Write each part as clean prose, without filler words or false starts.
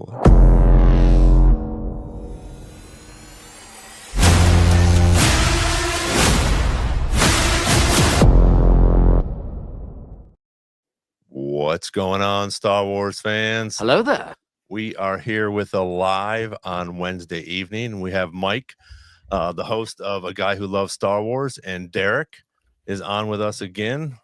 pull it. What's going on, Star Wars fans? Hello there. We are here with a live on Wednesday evening. We have Mike, the host of A Guy Who Loves Star Wars, and Derek is on with us again.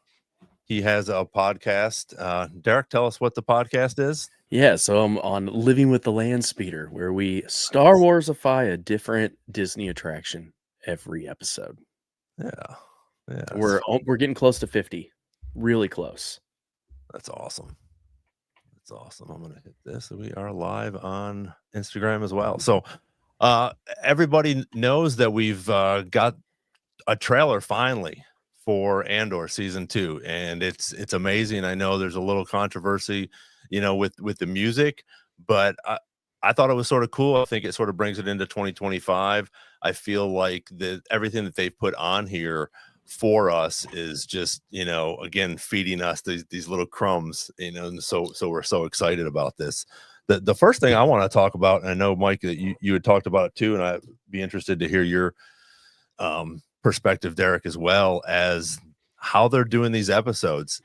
He has a podcast. Derek, tell us what the podcast is. Yeah, so I'm on Living with the Land Speeder, where we Star Warsify a different Disney attraction every episode. Yeah. We're getting close to 50, really close. That's awesome. I'm gonna hit this. We are live on Instagram as well. So everybody knows that we've got a trailer finally for Andor season 2, and it's amazing. I know there's a little controversy, with the music, but I thought it was sort of cool. I think it sort of brings it into 2025. I feel like everything that they've put on here for us is just, again, feeding us these little crumbs, and so we're so excited about this. The first thing I want to talk about, and I know, Mike, that you had talked about it too, and I'd be interested to hear your perspective, Derek, as well, as how they're doing these episodes.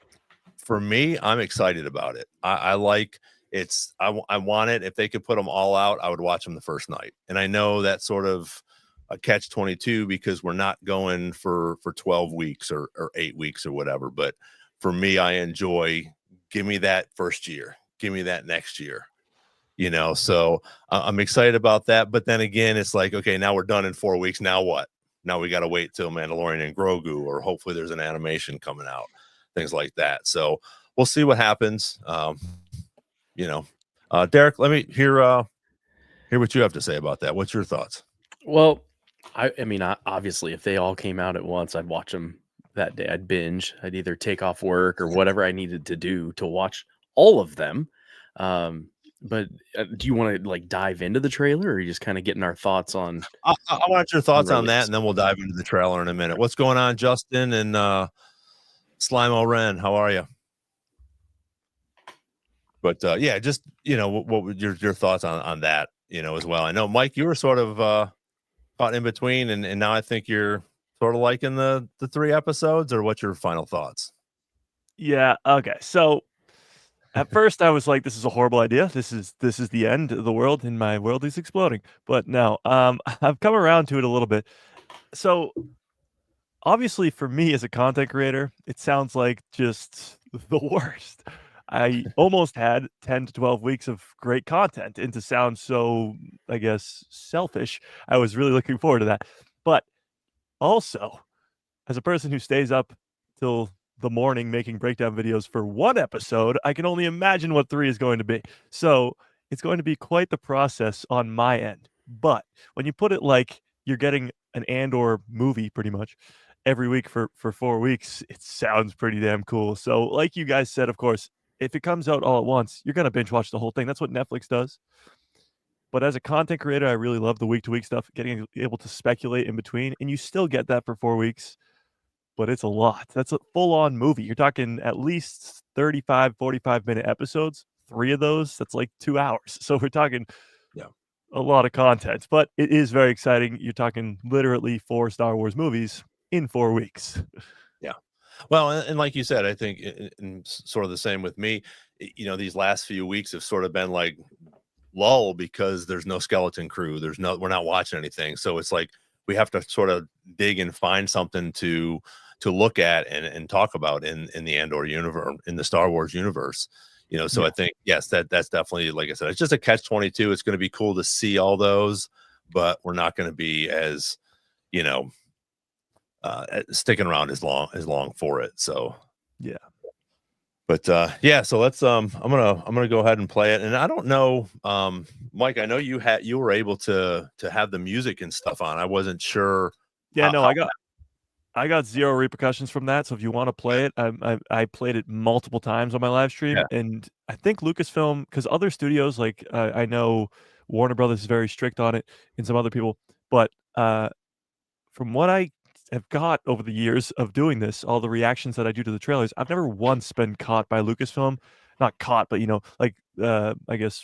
For me, I'm excited about it. I like it's. I want it. If they could put them all out, I would watch them the first night. And I know that's sort of a catch-22 because we're not going for 12 weeks or 8 weeks or whatever. But for me, I enjoy. Give me that first year. Give me that next year. So I'm excited about that. But then again, it's like, okay, now we're done in 4 weeks. Now what? Now we got to wait till Mandalorian and Grogu, or hopefully there's an animation coming out, things like that. So we'll see what happens. Derek, let me hear what you have to say about that. What's your thoughts? Well, I mean, obviously, if they all came out at once, I'd watch them that day. I'd binge. I'd either take off work or whatever I needed to do to watch all of them. But do you want to dive into the trailer, or are you just kind of getting our thoughts on? I want your thoughts on that, and then we'll dive into the trailer in a minute. What's going on, Justin and Slime Ren? How are you? But yeah, just what were your thoughts on that? As well. I know, Mike, you were sort of caught in between, and now I think you're sort of liking the 3 episodes. Or what's your final thoughts? Yeah. Okay. So at first I was like, this is a horrible idea. This is the end of the world, and my world is exploding. But no, I've come around to it a little bit. So obviously for me as a content creator, it sounds like just the worst. I almost had 10 to 12 weeks of great content, and to sound so, I guess, selfish, I was really looking forward to that. But also, as a person who stays up till the morning making breakdown videos for 1 episode, I can only imagine what 3 is going to be. So it's going to be quite the process on my end. But when you put it like you're getting an Andor movie pretty much every week for 4 weeks, it sounds pretty damn cool. So like you guys said, of course, if it comes out all at once, you're going to binge watch the whole thing. That's what Netflix does. But as a content creator, I really love the week-to-week stuff, getting able to speculate in between, and you still get that for 4 weeks. But it's a lot. That's a full-on movie. You're talking at least 35, 45-minute episodes. 3 of those, that's like 2 hours. So we're talking a lot of content. But it is very exciting. You're talking literally 4 Star Wars movies in 4 weeks. Yeah. Well, and like you said, I think and sort of the same with me. These last few weeks have sort of been like lull because there's no skeleton crew. We're not watching anything. So it's like we have to sort of dig and find something to look at and talk about in the Andor universe, in the Star Wars universe. So I think, yes, that's definitely, like I said, it's just a catch-22. It's going to be cool to see all those, but we're not going to be as, sticking around as long for it. So yeah. But so let's I'm gonna go ahead and play it. And I don't know, Mike, I know you were able to have the music and stuff on. I wasn't sure. Yeah, no, I got zero repercussions from that. So if you want to play it, I played it multiple times on my live stream, and I think Lucasfilm, because other studios like I know Warner Brothers is very strict on it, and some other people, but from what I have got over the years of doing this, all the reactions that I do to the trailers, I've never once been caught by Lucasfilm. Not caught, but I guess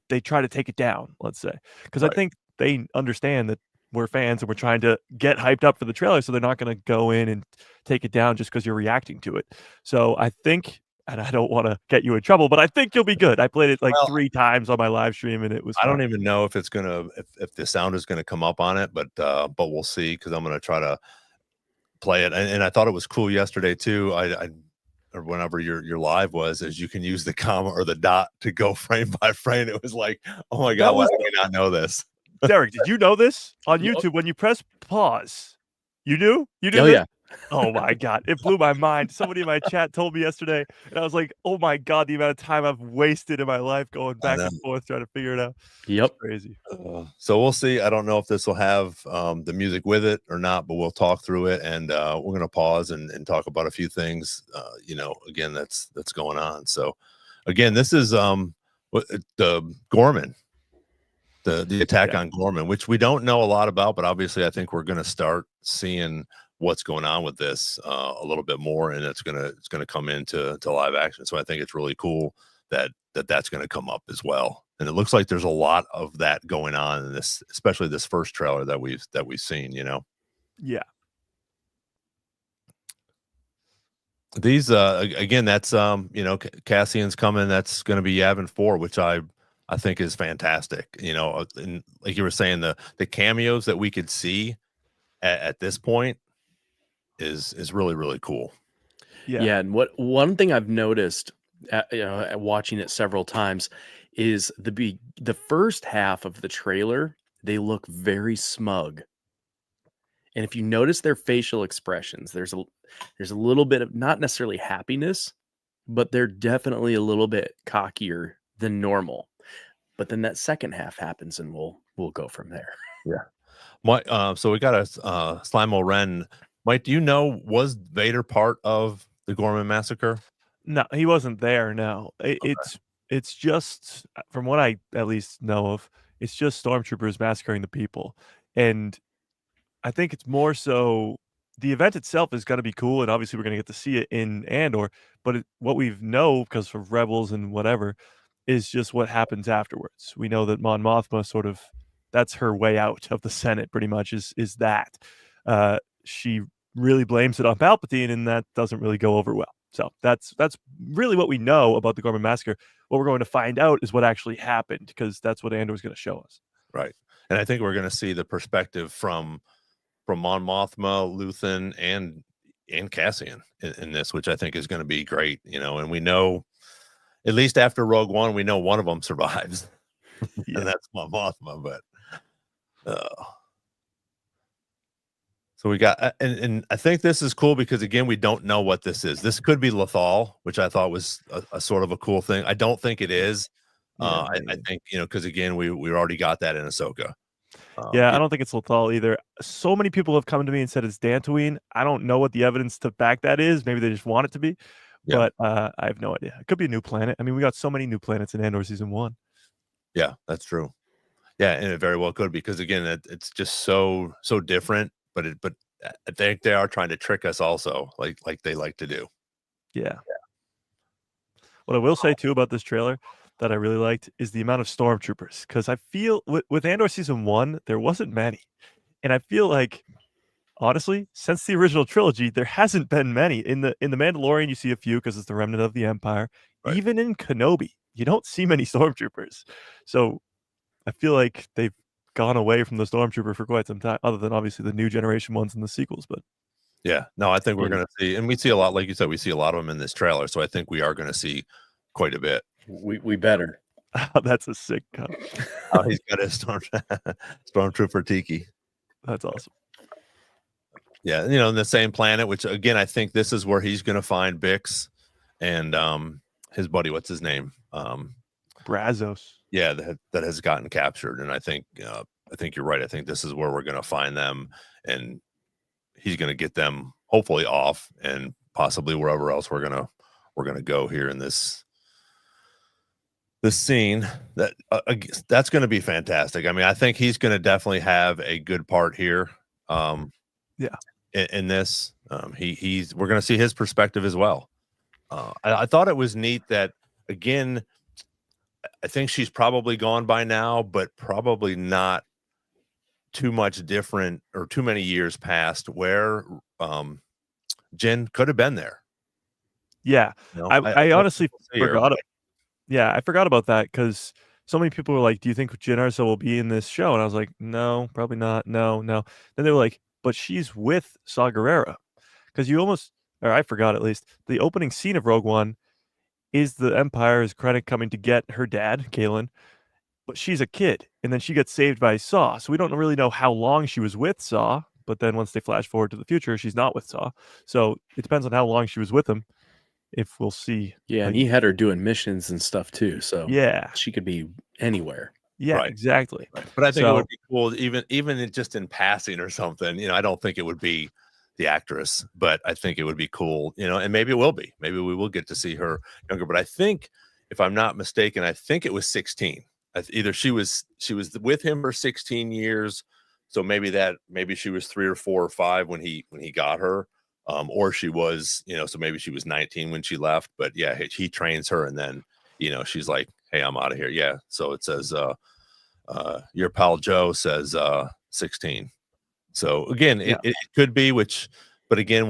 they try to take it down, let's say, because I Right. think they understand that we're fans and we're trying to get hyped up for the trailer, so they're not going to go in and take it down just because you're reacting to it. So I think, and I don't want to get you in trouble, but I think you'll be good. I played it like Well, 3 times on my live stream, and it was I fun. don't even know if it's gonna if the sound is gonna come up on it, but we'll see because I'm gonna try to play it. And I thought it was cool yesterday too. I or whenever your live was, is you can use the comma or the dot to go frame by frame. It was like, oh my god, That why was do we not know this? Derek, did you know this on Yup. YouTube? When you press pause, you knew? You knew Oh this? yeah. Oh my god, it blew my mind. Somebody in my chat told me yesterday, and I was like, "Oh my god, the amount of time I've wasted in my life going I back know. and forth trying to figure it out." It's Yep. crazy. So we'll see. I don't know if this will have the music with it or not, but we'll talk through it, and we're gonna pause and talk about a few things. Again, that's going on. So, again, this is the Gorman, the attack Yeah. on Gorman, which we don't know a lot about, but obviously I think we're gonna start seeing what's going on with this a little bit more, and it's gonna come into live action. So I think it's really cool that's gonna come up as well. And it looks like there's a lot of that going on in this, especially this first trailer that we've seen. Yeah. These again, that's Cassian's coming. That's going to be Yavin 4, which I think is fantastic. And like you were saying, the cameos that we could see at this point is really, really cool. Yeah. Yeah, and one thing I've noticed, at watching it several times, is the first half of the trailer. They look very smug, and if you notice their facial expressions, there's a little bit of not necessarily happiness, but they're definitely a little bit cockier than normal. But then that second half happens, and we'll go from there. Yeah. So we got a Slimo Ren. Mike, do you know, was Vader part of the Gorman massacre? No, he wasn't there. No, it's just from what I at least know of, it's just stormtroopers massacring the people, and I think it's more so the event itself is going to be cool, and obviously we're going to get to see it in Andor. But what we know, because of Rebels and whatever, is just what happens afterwards. We know that Mon Mothma sort of that's her way out of the Senate, pretty much is that she really blames it on Palpatine, and that doesn't really go over well. So that's really what we know about the Gorman Massacre. What we're going to find out is what actually happened, because that's what Andor is going to show us. Right. And I think we're going to see the perspective from Mon Mothma, Luthen, and Cassian in this, which I think is going to be great. And we know, at least after Rogue One, we know one of them survives, Yeah. and that's Mon Mothma. But so we got, and I think this is cool because, again, we don't know what this is. This could be Lothal, which I thought was a sort of a cool thing. I don't think it is. Yeah, I think, because again, we already got that in Ahsoka. Yeah, I don't think it's Lothal either. So many people have come to me and said it's Dantooine. I don't know what the evidence to back that is. Maybe they just want it to be, Yeah. but I have no idea. It could be a new planet. I mean, we got so many new planets in Andor season 1. Yeah, that's true. Yeah, and it very well could, because again, it's just so different. But I think they are trying to trick us also, like they like to do. Yeah. What I will say too about this trailer that I really liked is the amount of stormtroopers, because I feel with Andor season 1 there wasn't many, and I feel like honestly since the original trilogy there hasn't been many. In the Mandalorian you see a few because it's the remnant of the Empire. Right. Even in Kenobi you don't see many stormtroopers. So I feel like they've gone away from the stormtrooper for quite some time, other than obviously the new generation ones in the sequels. But Yeah, no, I think we're going to see, and we see a lot, like you said, we see a lot of them in this trailer. So I think we are going to see quite a bit. We better. That's a sick cut. Oh, he's got his stormtrooper tiki. That's awesome. Yeah, in the same planet, which again, I think this is where he's going to find Bix and his buddy. What's his name? Brazos. Yeah, that has gotten captured, and I think you're right. I think this is where we're going to find them, and he's going to get them hopefully off, and possibly wherever else we're gonna go here in this scene. That's going to be fantastic. I mean, I think he's going to definitely have a good part here. Yeah. In this, we're going to see his perspective as well. I thought it was neat that, again, I think she's probably gone by now, but probably not too much different or too many years past where Jen could have been there. Yeah, You know, I don't honestly think we'll see her, forgot. but Yeah, I forgot about that because so many people were like, "Do you think Jyn Erso will be in this show?" And I was like, "No, probably not. No, no." Then they were like, "But she's with Saw Gerrera," because you almost, or I forgot at least, the opening scene of Rogue One is the Empire is Krennic coming to get her dad, Galen, but she's a kid, and then she gets saved by Saw. So we don't really know how long she was with Saw. But then once they flash forward to the future, she's not with Saw. So it depends on how long she was with him. If we'll see. Yeah, and like, he had her doing missions and stuff too, so yeah, she could be anywhere. yeah, Right. exactly. Right. But I think it So would be cool, just in passing or something. I don't think it would be the actress, but I think it would be cool, and maybe it will be. Maybe we will get to see her younger. But I think, if I'm not mistaken, I think it was 16. Either she was with him for 16 years, so maybe she was 3 or 4 or 5 when he got her, or she was, so maybe she was 19 when she left. But yeah, he trains her, and then she's like, "Hey, I'm out of here." Yeah, so it says your pal Joe says 16. So again, Yeah. it could be, but again,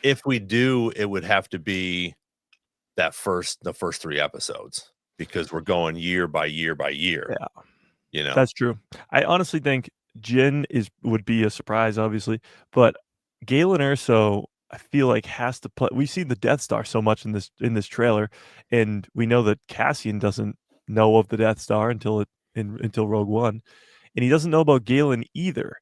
if we do, it would have to be the first 3 episodes, because we're going year by year by year. Yeah, that's true. I honestly think Jyn would be a surprise, obviously, but Galen Erso, I feel like has to play. We've seen the Death Star so much in this trailer, and we know that Cassian doesn't know of the Death Star until Rogue One, and he doesn't know about Galen either,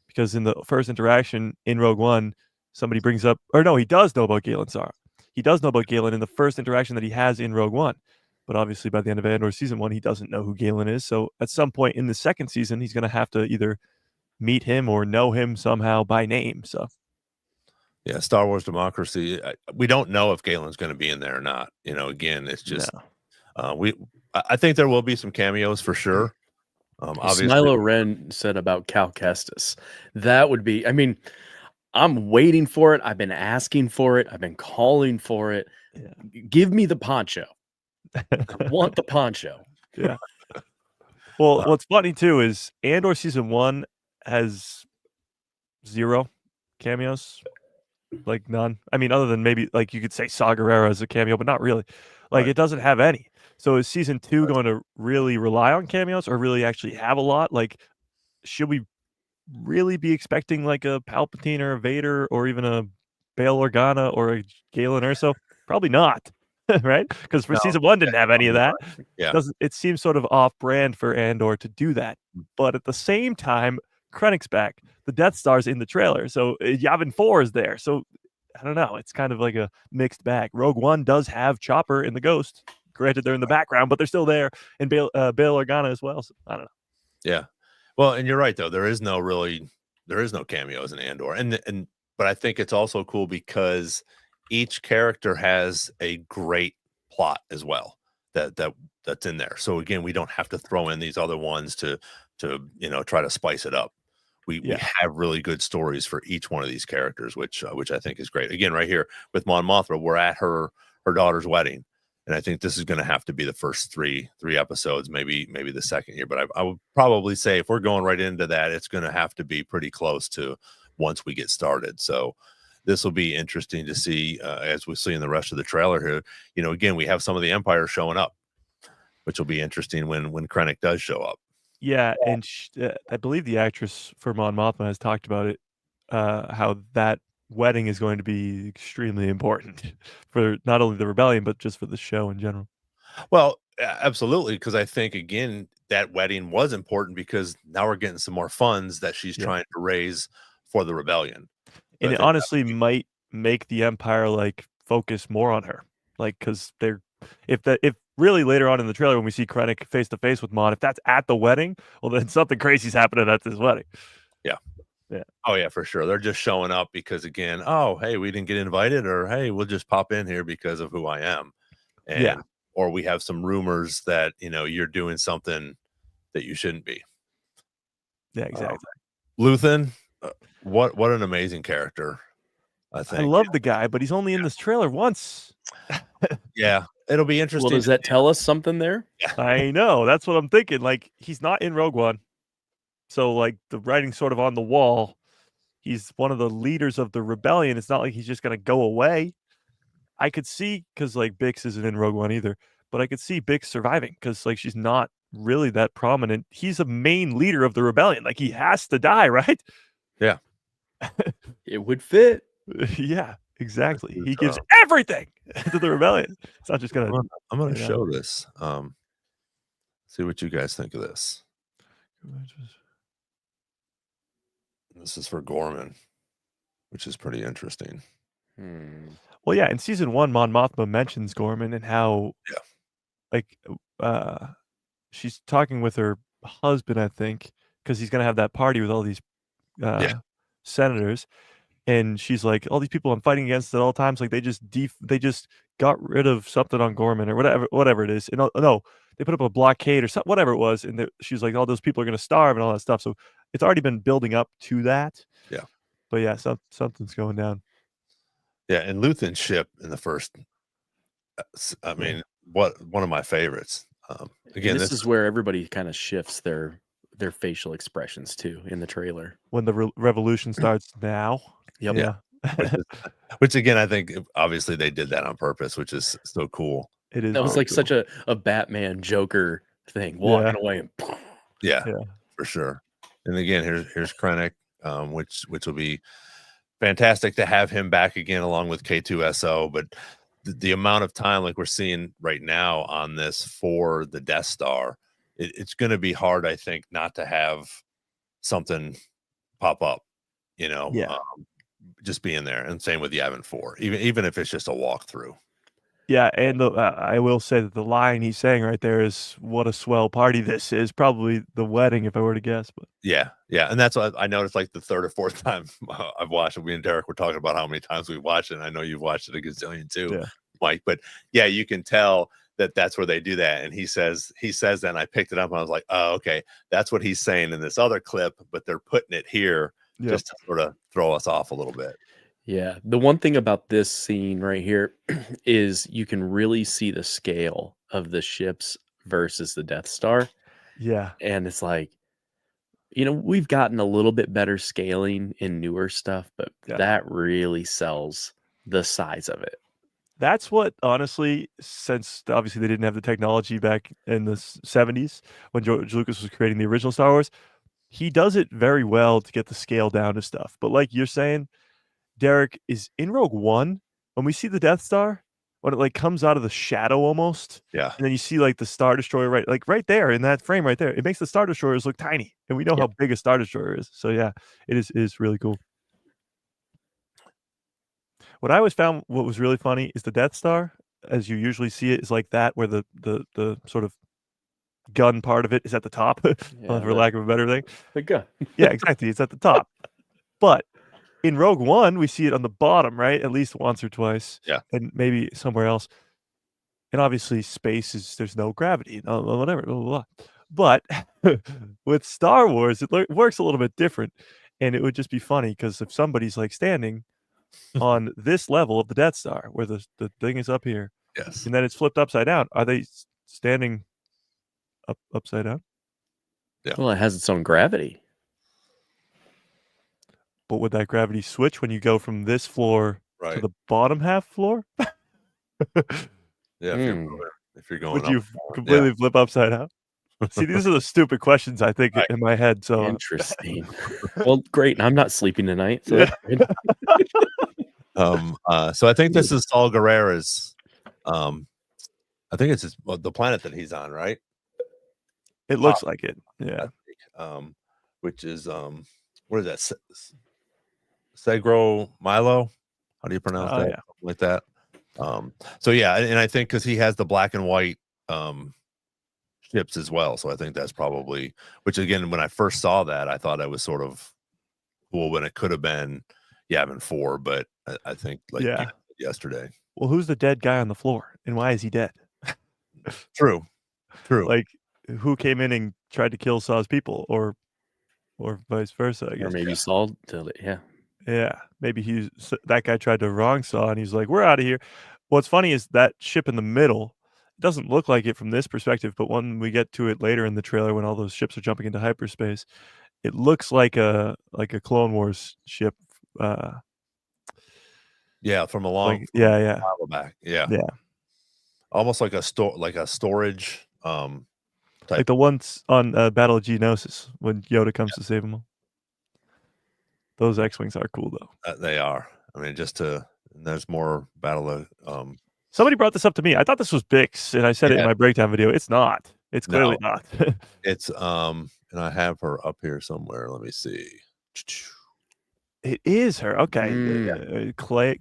because in the first interaction in Rogue One, somebody brings up, or no, he does know about Galen. Sorry, he does know about Galen in the first interaction that he has in Rogue One. But obviously, by the end of Andor season 1, he doesn't know who Galen is. So at some point in the second season, he's going to have to either meet him or know him somehow by name. So yeah, Star Wars Democracy. We don't know if Galen's going to be in there or not. Again, it's just I think there will be some cameos for sure. Obviously, Snylo Ren said about Cal Kestis. That would be. I mean, I'm waiting for it. I've been asking for it. I've been calling for it. Yeah. Give me the poncho. I want the poncho. Yeah. Well, what's funny too is Andor season 1 has 0 cameos, like none. I mean, other than maybe like you could say Saw Gerrera as a cameo, but not really. Like it doesn't have any. So is season 2 going to really rely on cameos or really actually have a lot? Like, should we really be expecting like a Palpatine or a Vader or even a Bail Organa or a Galen Erso? Probably not. Right? Because for season 1 didn't have any of that. Yeah. It seems sort of off brand for Andor to do that. But at the same time, Krennic's back. The Death Star's in the trailer. So Yavin 4 is there. So I don't know. It's kind of like a mixed bag. Rogue One does have Chopper and the Ghost. Granted, they're in the background, but they're still there. And Bail Organa as well. So I don't know. Yeah. Well, and you're right though. There is no cameos in Andor, but I think it's also cool because each character has a great plot as well that's in there. So again, we don't have to throw in these other ones to try to spice it up. We have really good stories for each one of these characters, which I think is great. Again, right here with Mon Mothma, we're at her daughter's wedding. And I think this is going to have to be the first three episodes, maybe the second year. But I would probably say if we're going right into that, it's going to have to be pretty close to once we get started. So this will be interesting to see as we see in the rest of the trailer here. Again, we have some of the Empire showing up, which will be interesting when Krennic does show up. Yeah, and I believe the actress for Mon Mothma has talked about it, how that wedding is going to be extremely important for not only the rebellion but just for the show in general. Well, absolutely, because I think again that wedding was important because now we're getting some more funds that she's trying to raise for the rebellion, and it honestly might make the Empire like focus more on her, like because if really later on in the trailer when we see Krennic face to face with Mon, if that's at the wedding, well then something crazy's happening at this wedding. Yeah. Oh yeah, for sure. They're just showing up because again, oh hey, we didn't get invited, or hey, we'll just pop in here because of who I am, or we have some rumors that you're doing something that you shouldn't be. Yeah, exactly. Luthen, what an amazing character. I think I love the guy, but he's only in this trailer once. Yeah, it'll be interesting. Well, does that tell us something there? I know. That's what I'm thinking. Like, he's not in Rogue One. So, like, the writing's sort of on the wall. He's one of the leaders of the rebellion. It's not like he's just going to go away. I could see, because, like, Bix isn't in Rogue One either, but I could see Bix surviving because, like, she's not really that prominent. He's a main leader of the rebellion. Like, he has to die, right? Yeah. It would fit. Yeah, exactly. This He is, gives everything to the rebellion. It's not just going to... I'm gonna Yeah. show this. See what you guys think of this. This is for Gorman, which is pretty interesting. Well, yeah, in season 1, Mon Mothma mentions Gorman and how, like, she's talking with her husband, I think, because he's gonna have that party with all these senators, and she's like, all these people I'm fighting against at all times, like, they just got rid of something on Gorman or whatever it is. And no, they put up a blockade or something, whatever it was, and she's like, all those people are gonna starve and all that stuff. So it's already been building up to that. Yeah. But yeah, something's going down. Yeah, and Luthen's ship in the first, I mean, one of my favorites. Again, this is where everybody kind of shifts their facial expressions too in the trailer. When the revolution starts now. Yep. Yeah. which again, I think obviously they did that on purpose, which is so cool. It is. That was like cool. such a Batman Joker thing, walking away and yeah, for sure. And again, here's Krennic, which will be fantastic to have him back again along with K2SO. But the amount of time like we're seeing right now on this for the Death Star, it's going to be hard, I think, not to have something pop up, just being there. And same with Yavin 4, even if it's just a walkthrough. Yeah, and I will say that the line he's saying right there is, "What a swell party this is." Probably the wedding, if I were to guess. But yeah, and that's what I noticed. Like the third or fourth time I've watched it. We and Derek were talking about how many times we watched it. And I know you've watched it a gazillion too, Mike. But yeah, you can tell that that's where they do that. And he says that. And I picked it up and I was like, oh, okay, that's what he's saying in this other clip. But they're putting it here just to sort of throw us off a little bit. Yeah. The one thing about this scene right here is you can really see the scale of the ships versus the Death Star. Yeah. And it's like, we've gotten a little bit better scaling in newer stuff, but that really sells the size of it. That's what, honestly, since obviously they didn't have the technology back in the 70s when George Lucas was creating the original Star Wars, he does it very well to get the scale down to stuff. But like you're saying, Derek, is in Rogue One, when we see the Death Star, when it like comes out of the shadow almost, and then you see like the Star Destroyer right there in that frame right there, it makes the Star Destroyers look tiny, and we know how big a Star Destroyer is. So yeah, it is really cool. What I always found what was really funny is the Death Star, as you usually see it, is like that, where the sort of gun part of it is at the top, for lack of a better thing. The gun. Yeah, exactly. It's at the top. But in Rogue One, we see it on the bottom, right? At least once or twice. Yeah. And maybe somewhere else. And obviously space there's no gravity, whatever, blah, blah, blah. But with Star Wars, it works a little bit different. And it would just be funny because if somebody's like standing on this level of the Death Star, where the thing is up here, and then it's flipped upside down, are they standing upside down? Yeah. Well, it has its own gravity. But would that gravity switch when you go from this floor to the bottom half floor? Yeah, if you're going would up, you completely flip upside down? See, these are the stupid questions I think in my head. So interesting. Well, great. I'm not sleeping tonight. So so I think this is Saul Guerrera's. I think it's the planet that he's on, right? It looks like it. Yeah. Which is what is that? Segro Milo? How do you pronounce that? Yeah. Something like that. So yeah, and I think because he has the black and white ships as well. So I think that's probably, which again, when I first saw that, I thought it was sort of cool when it could have been Yavin 4, but I think like yesterday. Well, who's the dead guy on the floor and why is he dead? True. Like who came in and tried to kill Saw's people or vice versa, I guess. Or maybe Saul did it, Yeah, maybe that guy tried to wrong Saw and he's like, we're out of here. What's funny is that ship in the middle doesn't look like it from this perspective, but when we get to it later in the trailer, when all those ships are jumping into hyperspace, it looks like a Clone Wars ship. Yeah, from a long Like, yeah, while back. Yeah. yeah, Almost like a storage type. like the ones on Battle of Geonosis when Yoda comes to save them all. Those X-wings are cool though. They are. I mean, there's more Battle of Somebody brought this up to me. I thought this was Bix, and I said it in my breakdown video. It's not. It's clearly not. It's and I have her up here somewhere. Let me see. It is her. Okay. Clea,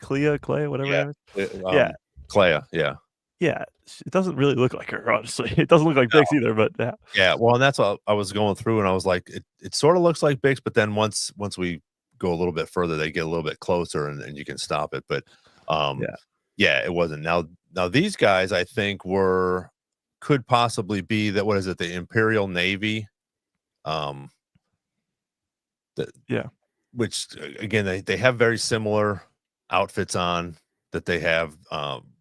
whatever. Yeah. Yeah. Clea. Yeah. Yeah. It doesn't really look like her, honestly. It doesn't look like Bix either, but yeah. Yeah. Well, and that's what I was going through, and I was like, it sort of looks like Bix, but then once we go a little bit further, they get a little bit closer, and you can stop it. But yeah, it wasn't. Now these guys, I think, could possibly be that. What is it? The Imperial Navy. Which again, they have very similar outfits on that they have.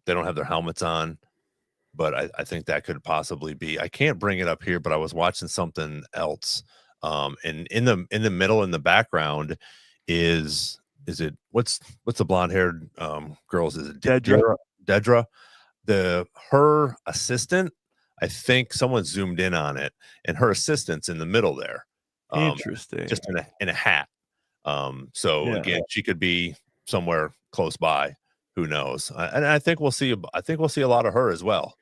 They don't have their helmets on, but I think that could possibly be. I can't bring it up here, but I was watching something else. And in the middle, in the background, is it what's the blonde haired girls? Is it Dedra? Her assistant. I think someone zoomed in on it, and her assistant's in the middle there. Interesting. Just in a hat. Again, she could be somewhere close by. Who knows? And I think we'll see. I think we'll see a lot of her as well.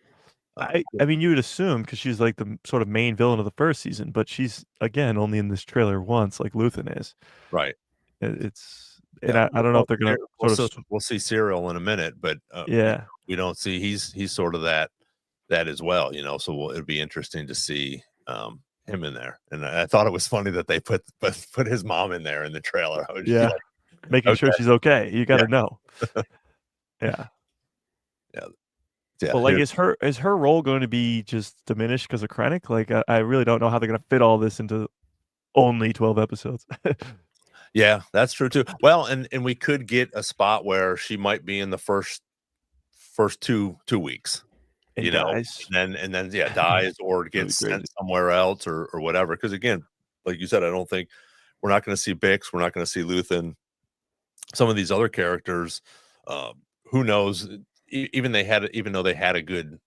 I mean, you would assume because she's like the sort of main villain of the first season, but she's again only in this trailer once, like Luthen is. Right. I don't know if they're gonna. We'll see Cyril in a minute, but we don't see he's sort of that as well. So it'll be interesting to see him in there. And I thought it was funny that they put his mom in there in the trailer. I was making sure she's okay. You got to know. Yeah. Well, like, is her role going to be just diminished because of Krennic? Like, I really don't know how they're going to fit all this into only 12 episodes. Yeah, that's true too. Well, and we could get a spot where she might be in the first two weeks. And dies. and then dies or gets sent somewhere else or whatever. Because again, like you said, I don't think we're not going to see Bix, we're not going to see Luthen. Some of these other characters, who knows? Even though they had a good,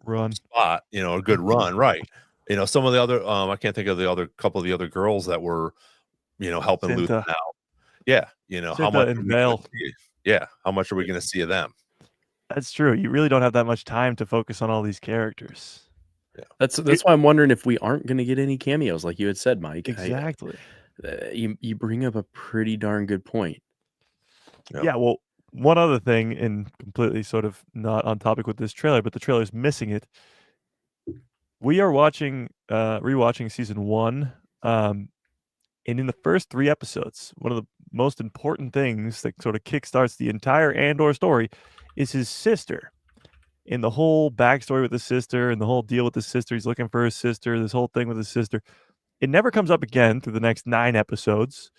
run spot, a good run, right? Some of the other, I can't think of the other couple of the other girls that were, helping Luthen out. Yeah, how much? How much are we going to see of them? That's true. You really don't have that much time to focus on all these characters. Yeah. That's why I'm wondering if we aren't going to get any cameos, like you had said, Mike. Exactly. You bring up a pretty darn good point. Yep. Yeah. Well, one other thing, and completely sort of not on topic with this trailer, but the trailer's missing it. We are rewatching season 1, and in the first 3 episodes, one of the most important things that sort of kickstarts the entire Andor story is his sister. In the whole backstory with his sister and the whole deal with his sister, he's looking for his sister, this whole thing with his sister. It never comes up again through the next 9 episodes.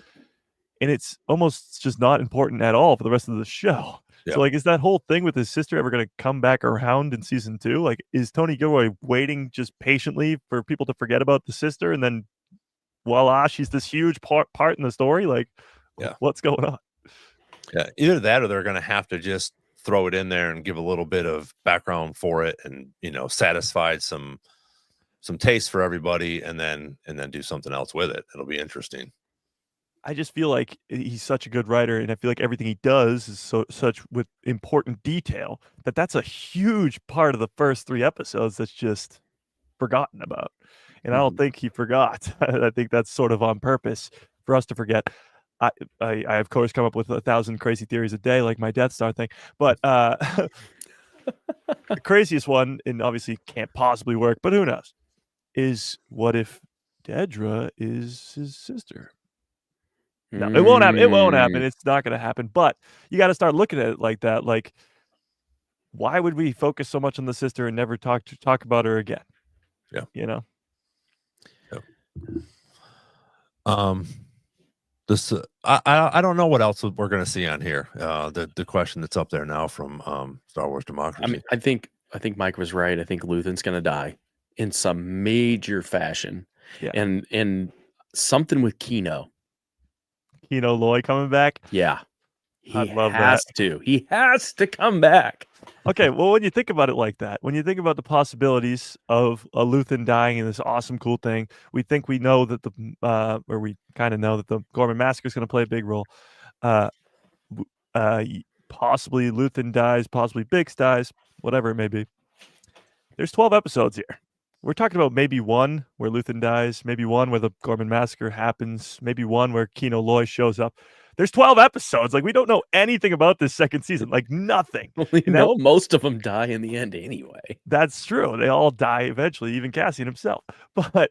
And it's almost just not important at all for the rest of the show. Yeah. So, like, is that whole thing with his sister ever going to come back around in season 2? Like, is Tony Gilroy waiting just patiently for people to forget about the sister, and then voila, she's this huge part in the story? Like, what's going on? Yeah, either that or they're going to have to just throw it in there and give a little bit of background for it, and satisfy some taste for everybody, and then do something else with it. It'll be interesting. I just feel like he's such a good writer, and I feel like everything he does is such with important detail that's a huge part of the first 3 episodes that's just forgotten about. And I don't think he forgot. I think that's sort of on purpose for us to forget. I of course come up with 1,000 crazy theories a day, like my Death Star thing, but the craziest one, and obviously can't possibly work, but who knows, is what if Dedra is his sister? No, it won't happen. It won't happen. It's not going to happen. But you got to start looking at it like that. Like, why would we focus so much on the sister and never talk about her again? Yeah. Yeah. This I don't know what else we're going to see on here. The question that's up there now from Star Wars Democracy. I mean, I think Mike was right. I think Luthen's going to die in some major fashion. Yeah. And something with Kino. Kino Loy coming back. Yeah. I'd love has that. to. He has to come back. Okay, well, when you think about it like that, when you think about the possibilities of a Luthen dying in this awesome, cool thing, we think we know that or we kind of know that the Gorman Massacre is going to play a big role. Possibly Luthen dies, possibly Bix dies, whatever it may be. There's 12 episodes here. We're talking about maybe one where Luthen dies, maybe one where the Gorman Massacre happens, maybe one where Kino Loy shows up. There's 12 episodes. Like, we don't know anything about this second season. Like, nothing. We know most of them die in the end anyway. That's true. They all die eventually, even Cassian himself. But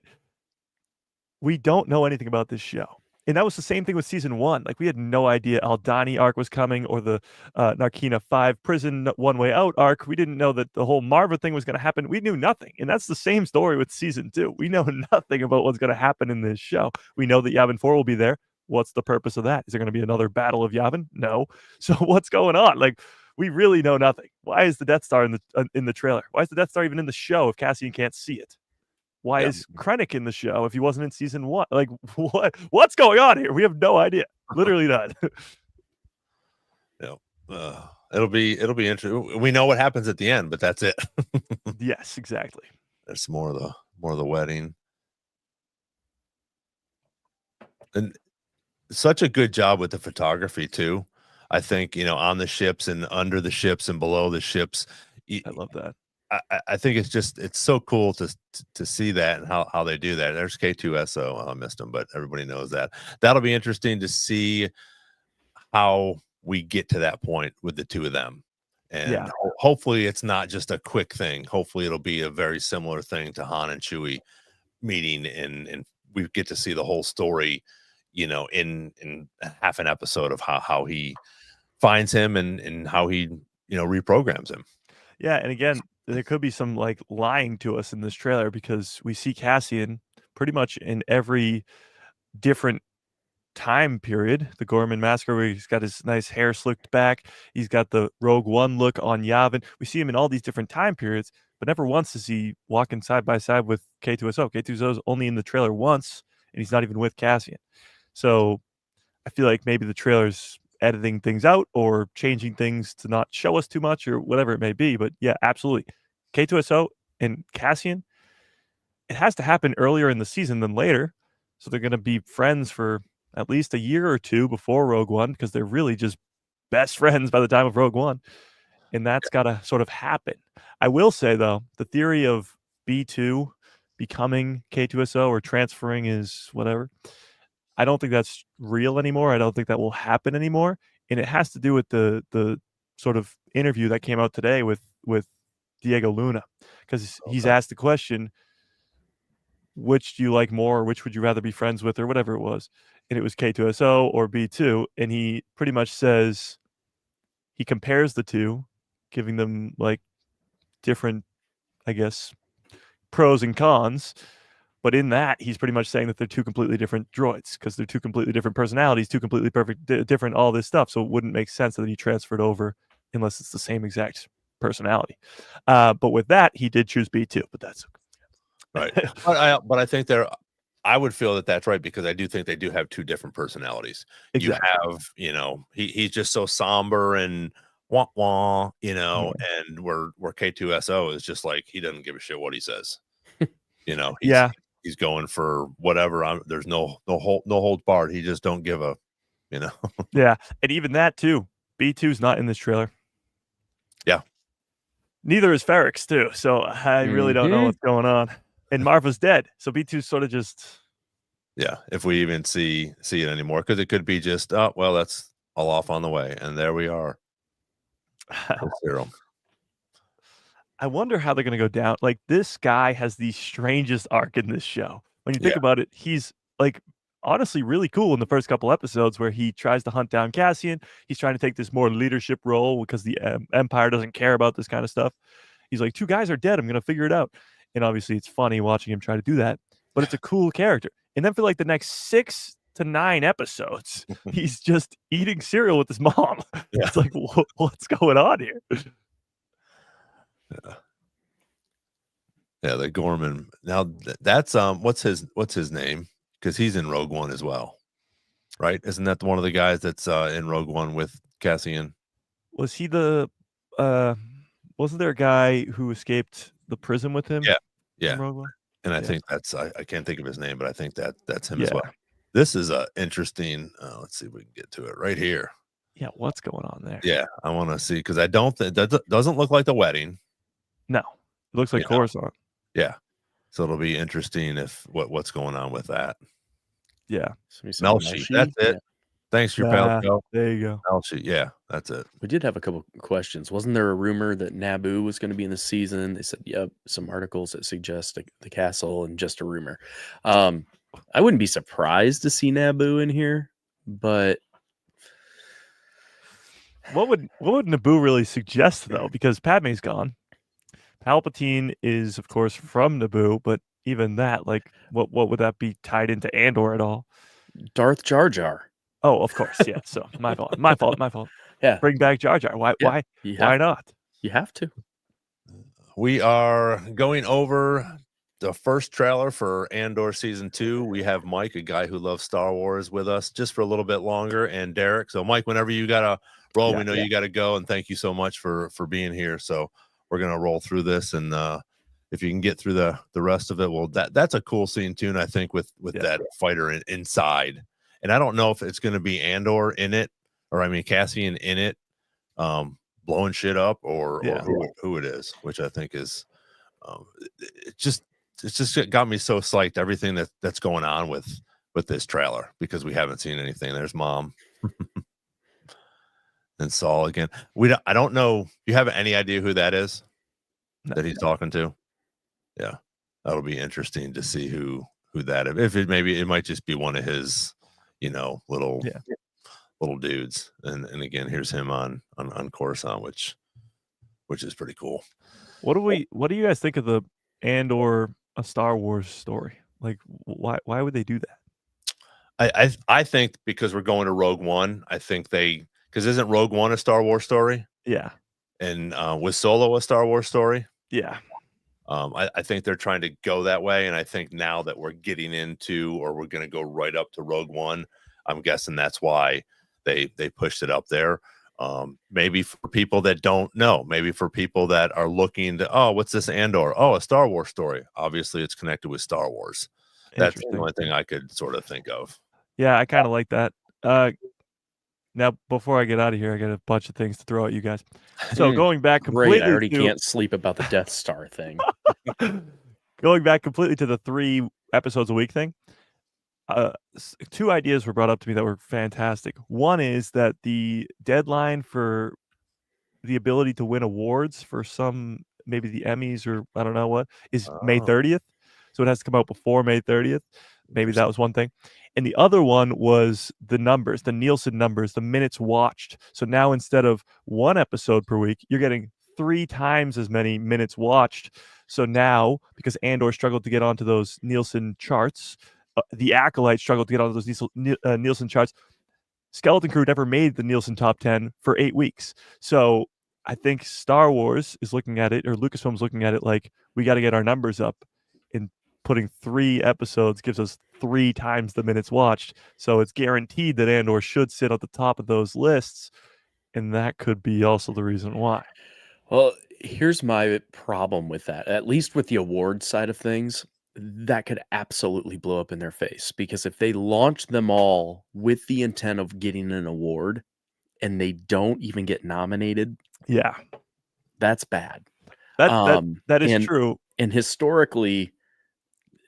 we don't know anything about this show. And that was the same thing with season 1. Like, we had no idea Aldhani arc was coming, or the Narkina 5 prison one way out arc. We didn't know that the whole Marva thing was going to happen. We knew nothing. And that's the same story with season 2. We know nothing about what's going to happen in this show. We know that Yavin 4 will be there. What's the purpose of that? Is there going to be another battle of Yavin? No. So what's going on? Like, we really know nothing. Why is the Death Star in the trailer? Why is the Death Star even in the show if Cassian can't see it? Why is Krennic in the show if he wasn't in season 1? Like, what's going on here? We have no idea. Literally none. It'll be interesting. We know what happens at the end, but that's it. Yes, exactly. There's more of the wedding. And such a good job with the photography too. I think, on the ships and under the ships and below the ships. I love that. I think it's so cool to see that and how they do that. There's K2SO. I missed them, but everybody knows that. That'll be interesting to see how we get to that point with the two of them. And hopefully it's not just a quick thing. Hopefully it'll be a very similar thing to Han and Chewie meeting, and we get to see the whole story, in half an episode of how he finds him and how he, reprograms him. Yeah, and again, there could be some like lying to us in this trailer, because we see Cassian pretty much in every different time period. The Gorman Massacre, where he's got his nice hair slicked back. He's got the Rogue One look on Yavin. We see him in all these different time periods, but never once is he walking side by side with K2SO. K2SO is only in the trailer once, and he's not even with Cassian. So I feel like maybe the trailer's editing things out or changing things to not show us too much or whatever it may be. But yeah, absolutely. K2SO and Cassian, it has to happen earlier in the season than later. So they're going to be friends for at least a year or two before Rogue One, because they're really just best friends by the time of Rogue One. And that's got to sort of happen. I will say, though, the theory of B2 becoming K2SO or transferring is whatever, I don't think that's real anymore. I don't think that will happen anymore. And it has to do with the sort of interview that came out today with Diego Luna, because he's asked the question, which do you like more, or which would you rather be friends with, or whatever it was. And it was K2SO or B2. And he pretty much says, he compares the two, giving them like different, I guess, pros and cons. But in that, he's pretty much saying that they're two completely different droids, because they're two completely different personalities, two completely different, all this stuff. So it wouldn't make sense that he transferred over unless it's the same exact personality. But with that, he did choose B2, but that's right. But I think I would feel that that's right, because I do think they do have two different personalities. Exactly. You have, he's just so somber and wah, and where K2SO is just like, he doesn't give a shit what he says. He's going for whatever. There's no hold barred. He just don't give a, Yeah, and even that too. B2's not in this trailer. Yeah. Neither is Ferrix too. So I really don't know what's going on. And Marva's dead, so B2's sort of just. Yeah, if we even see it anymore, because it could be just, oh well, that's all off on the way, and there we are. I wonder how they're going to go down. Like, this guy has the strangest arc in this show. When you think about it, he's like honestly really cool in the first couple episodes, where he tries to hunt down Cassian. He's trying to take this more leadership role because the Empire doesn't care about this kind of stuff. He's like, 2 guys are dead. I'm going to figure it out. And obviously it's funny watching him try to do that, but it's a cool character. And then for like the next 6 to 9 episodes, he's just eating cereal with his mom. Yeah. It's like, what's going on here? Yeah, the Gorman. Now that's what's his name? Because he's in Rogue One as well, right? Isn't that one of the guys that's in Rogue One with Cassian? Was he the wasn't there a guy who escaped the prison with him? Yeah. From Rogue One? And I Yeah. think that's I can't think of his name, but I think that's him as Yeah. well. This is a interesting. Let's see if we can get to it right here. Yeah, what's going on there? Yeah, I want to see because I don't think that doesn't look like the wedding. No, it looks like You know. Coruscant. Yeah, so it'll be interesting if what's going on with that. Yeah, Melshi, that's it. Yeah. Thanks, your pal. Joe. There you go. Melshi, yeah, that's it. We did have a couple questions. Wasn't there a rumor that Naboo was going to be in the season? They said, yep, some articles that suggest the castle and just a rumor. I wouldn't be surprised to see Naboo in here, but What would Naboo really suggest though? Because Padme's gone. Palpatine is, of course, from Naboo, but even that, like, what would that be tied into Andor at all? Darth Jar Jar. Oh, of course, yeah. So my fault. Yeah. Bring back Jar Jar. Why? Yeah, Why not? You have to. We are going over the first trailer for Andor season 2. We have Mike, a guy who loves Star Wars, with us just for a little bit longer, and Derek. So, Mike, whenever you gotta roll, we know you gotta go, and thank you so much for being here. So, we're gonna roll through this, and if you can get through the rest of it, well, that's a cool scene too. And I think with that fighter inside, and I don't know if it's gonna be Andor in it, or I mean Cassian in it, blowing shit up, or who it is, which I think is it's just got me so psyched, everything that's going on with this trailer, because we haven't seen anything. There's Mom and Saul again. I don't know. You have any idea who that is? No. That he's talking to? Yeah, that'll be interesting to see who that is. If it might just be one of his, little dudes. And again, here's him on Coruscant, which is pretty cool. What do you guys think of the Andor a Star Wars story? Like, why would they do that? I think because we're going to Rogue One, I think because isn't Rogue One a Star Wars story? Yeah. And was Solo a Star Wars story? Yeah. I think they're trying to go that way, and I think now that we're getting into, or we're going to go right up to Rogue One, I'm guessing that's why they pushed it up there. Maybe for people that don't know, maybe for people that are looking to, oh, what's this Andor? Oh, a Star Wars story. Obviously, it's connected with Star Wars. That's the only thing I could sort of think of. Yeah, I kind of like that. Now, before I get out of here, I got a bunch of things to throw at you guys. So going back completely, I already can't sleep about the Death Star thing. Going back completely to the 3 episodes a week thing. 2 ideas were brought up to me that were fantastic. One is that the deadline for the ability to win awards for maybe the Emmys, or I don't know what, is May 30th. So it has to come out before May 30th. Maybe that was one thing. And the other one was the numbers, the Nielsen numbers, the minutes watched. So now instead of 1 episode per week, you're getting 3 times as many minutes watched. So now, because Andor struggled to get onto those Nielsen charts, the Acolyte struggled to get onto those Nielsen charts. Skeleton Crew never made the Nielsen top 10 for 8 weeks. So I think Star Wars is looking at it, or Lucasfilm's looking at it like, we got to get our numbers up. And putting 3 episodes gives us 3 times the minutes watched. So it's guaranteed that Andor should sit at the top of those lists. And that could be also the reason why. Well, here's my problem with that. At least with the award side of things, that could absolutely blow up in their face. Because if they launch them all with the intent of getting an award and they don't even get nominated, that's bad. That is true. And historically,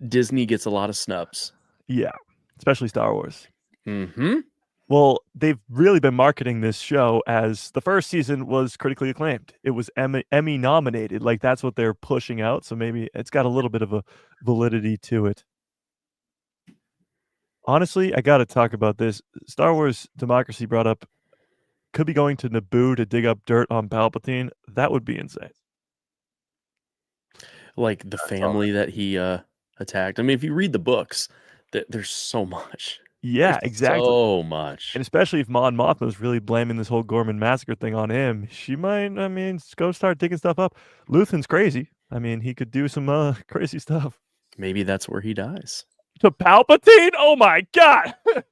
Disney gets a lot of snubs. Yeah, especially Star Wars. Mm-hmm. Well, they've really been marketing this show as the first season was critically acclaimed. It was Emmy nominated. Like, that's what they're pushing out. So maybe it's got a little bit of a validity to it. Honestly, I got to talk about this. Star Wars Democracy brought up, could be going to Naboo to dig up dirt on Palpatine. That would be insane. Like the family that he attacked. I mean, if you read the books, there's so much. Yeah, There's exactly. so much. And especially if Mon Mothma is really blaming this whole Gorman massacre thing on him, she might, I mean, go start digging stuff up. Luthen's crazy. I mean, he could do some crazy stuff. Maybe that's where he dies. To Palpatine? Oh my god! Well,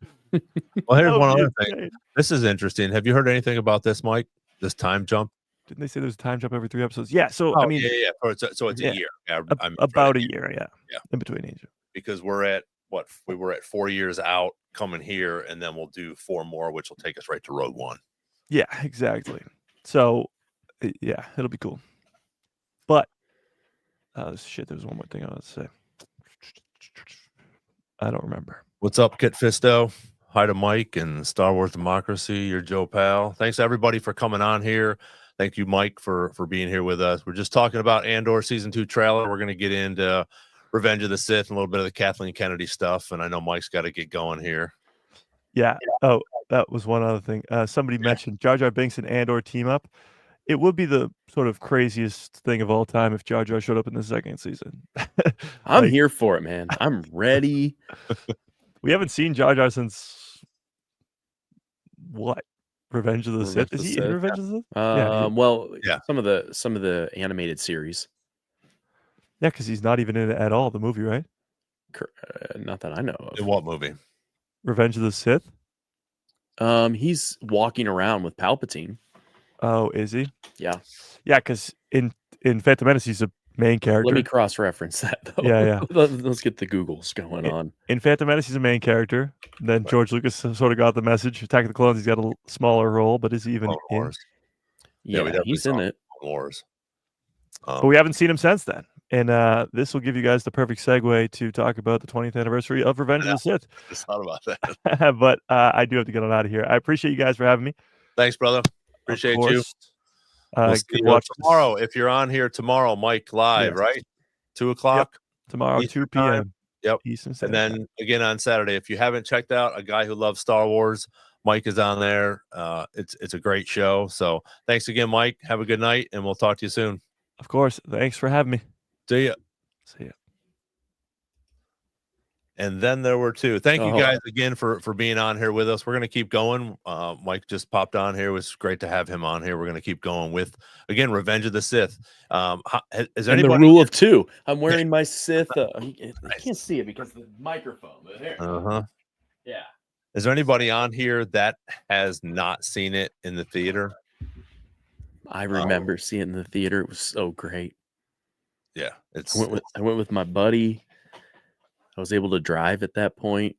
here's That would one be other thing. insane. This is interesting. Have you heard anything about this, Mike? This time jump? Didn't they say there's a time jump every 3 episodes? Yeah. So Oh, I mean, yeah. So it's yeah. a year. Yeah, about a year. Yeah. Yeah. In between each. Because we're at what we were at 4 years out coming here, and then we'll do 4 more, which will take us right to Rogue One. Yeah, exactly. So, yeah, it'll be cool. But, shit, there was one more thing I wanted to say. I don't remember. What's up, Kit Fisto? Hi to Mike and Star Wars Democracy. You're Joe Pal. Thanks everybody for coming on here. Thank you, Mike, for being here with us. We're just talking about Andor Season 2 trailer. We're going to get into Revenge of the Sith and a little bit of the Kathleen Kennedy stuff. And I know Mike's got to get going here. Yeah. Oh, that was one other thing. Somebody mentioned Jar Jar Binks and Andor team up. It would be the sort of craziest thing of all time if Jar Jar showed up in the second season. I'm here for it, man. I'm ready. We haven't seen Jar Jar since what? Revenge of the Sith? Is he in Revenge of the Sith? Well, some of the animated series. Yeah, because he's not even in it at all, the movie, right? Not that I know of. In what movie? Revenge of the Sith? He's walking around with Palpatine. Oh, is he? Yeah. Yeah, because in Phantom Menace, he's a main character. Let me cross-reference that, though. Yeah. Let's get the Googles going on. In Phantom Menace, he's a main character. Then George Lucas sort of got the message. Attack of the Clones, he's got a smaller role, but is he even Clone in? Wars. Yeah, he's in it. Clone Wars. But we haven't seen him since then. And this will give you guys the perfect segue to talk about the 20th anniversary of Revenge of the Sith. I just thought about that. But I do have to get on out of here. I appreciate you guys for having me. Thanks, brother. Appreciate you. We'll see you tomorrow. If you're on here tomorrow, Mike, live, right? 2 o'clock? Yep. Tomorrow, Eastern 2 p.m. Time. Yep. Eastern and then again on Saturday. If you haven't checked out A Guy Who Loves Star Wars, Mike is on there. It's a great show. So thanks again, Mike. Have a good night, and we'll talk to you soon. Of course. Thanks for having me. See ya. See ya. And then there were 2. Thank you guys again for being on here with us. We're going to keep going. Mike just popped on here. It was great to have him on here. We're going to keep going with, again, Revenge of the Sith. Is anybody... the rule of 2. I'm wearing my Sith. I can't see it because of the microphone. But there. Yeah. Is there anybody on here that has not seen it in the theater? I remember seeing it in the theater. It was so great. Yeah. I went with my buddy. I was able to drive at that point.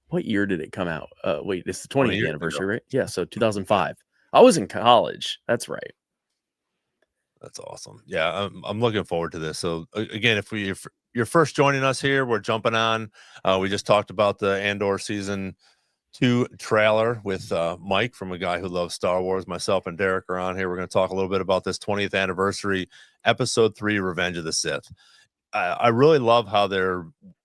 What year did it come out? Wait, it's the 20th anniversary, right? Yeah, so 2005. I was in college. That's right. That's awesome. Yeah, I'm looking forward to this. So again, if you're first joining us here, we're jumping on. We just talked about the Andor Season 2 trailer with Mike from A Guy Who Loves Star Wars. Myself and Derek are on here. We're going to talk a little bit about this 20th anniversary, Episode 3, Revenge of the Sith. I really love how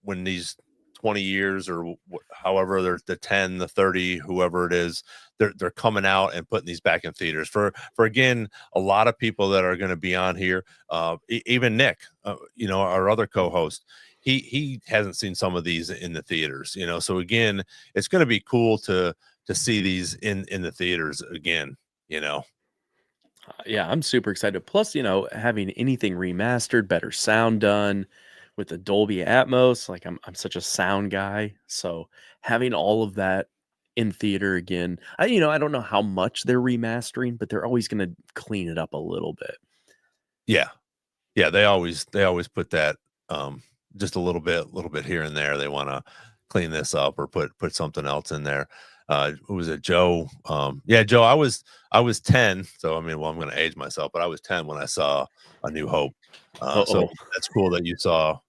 when these 20 years or however there's the 10, the 30, whoever it is, they're coming out and putting these back in theaters for again, a lot of people that are going to be on here. Even Nick, our other co-host, he hasn't seen some of these in the theaters, so again, it's going to be cool to see these in the theaters again, Yeah, I'm super excited. Plus, having anything remastered, better sound done with the Dolby Atmos. Like I'm such a sound guy, so having all of that in theater again. I don't know how much they're remastering, but they're always going to clean it up a little bit. Yeah, they always put that just a little bit here and there. They want to clean this up or put something else in there. Who was it, Joe? Joe, I was 10, so I'm going to age myself, but I was 10 when I saw A New Hope. So that's cool that you saw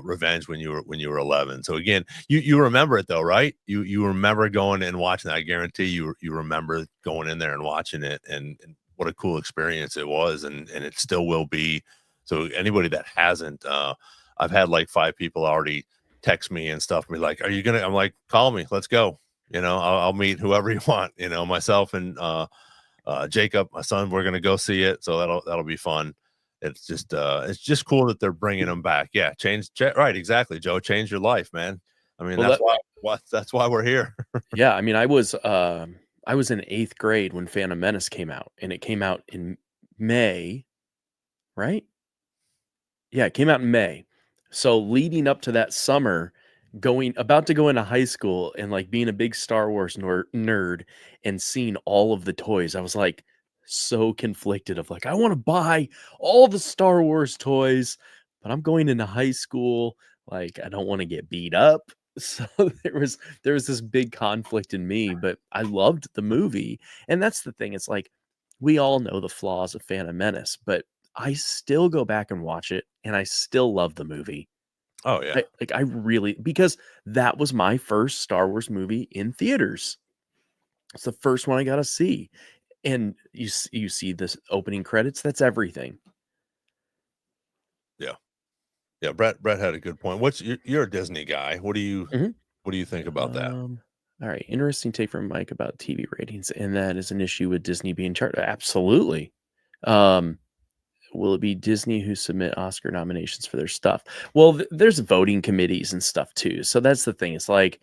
Revenge when you were 11. So again, you remember it though, right? You remember going and watching that. I guarantee you remember going in there and watching it, and what a cool experience it was, and it still will be. So anybody that hasn't, I've had like 5 people already text me and stuff and be like, "Are you gonna?" I'm like, "Call me, let's go." I'll meet whoever you want. Myself and Jacob, my son, we're gonna go see it, so that'll be fun. It's just cool that they're bringing them back. Yeah, right, exactly, Joe. Change your life, man. I mean, Well, that's why we're here. yeah, I mean, I was in 8th grade when Phantom Menace came out, and it came out in May, right? Yeah, it came out in May. So leading up to that summer, about to go into high school and like being a big Star Wars nerd and seeing all of the toys, I was like so conflicted of like, I want to buy all the Star Wars toys, but I'm going into high school. Like, I don't want to get beat up. So there was this big conflict in me, but I loved the movie. And that's the thing. It's like we all know the flaws of Phantom Menace, but I still go back and watch it, and I still love the movie. Oh yeah. I really, because that was my first Star Wars movie in theaters. It's the first one I got to see, and you see this opening credits. That's everything. Yeah, Brett had a good point. You're a Disney guy. What do you think about that? All right, interesting take from Mike about TV ratings, and that is an issue with Disney being charged. Absolutely. Will it be Disney who submit Oscar nominations for their stuff? Well, there's voting committees and stuff too. So that's the thing. It's like,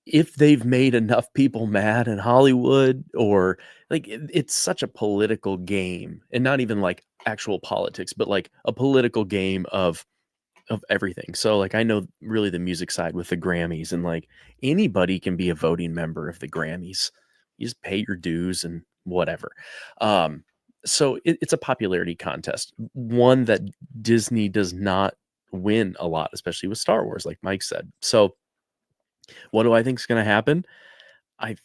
if they've made enough people mad in Hollywood, or like it's such a political game, and not even like actual politics, but like a political game of everything. So like I know really the music side with the Grammys, and like anybody can be a voting member of the Grammys. You just pay your dues and whatever. So it's a popularity contest, one that Disney does not win a lot, especially with Star Wars, like Mike said. So what do I think is going to happen? I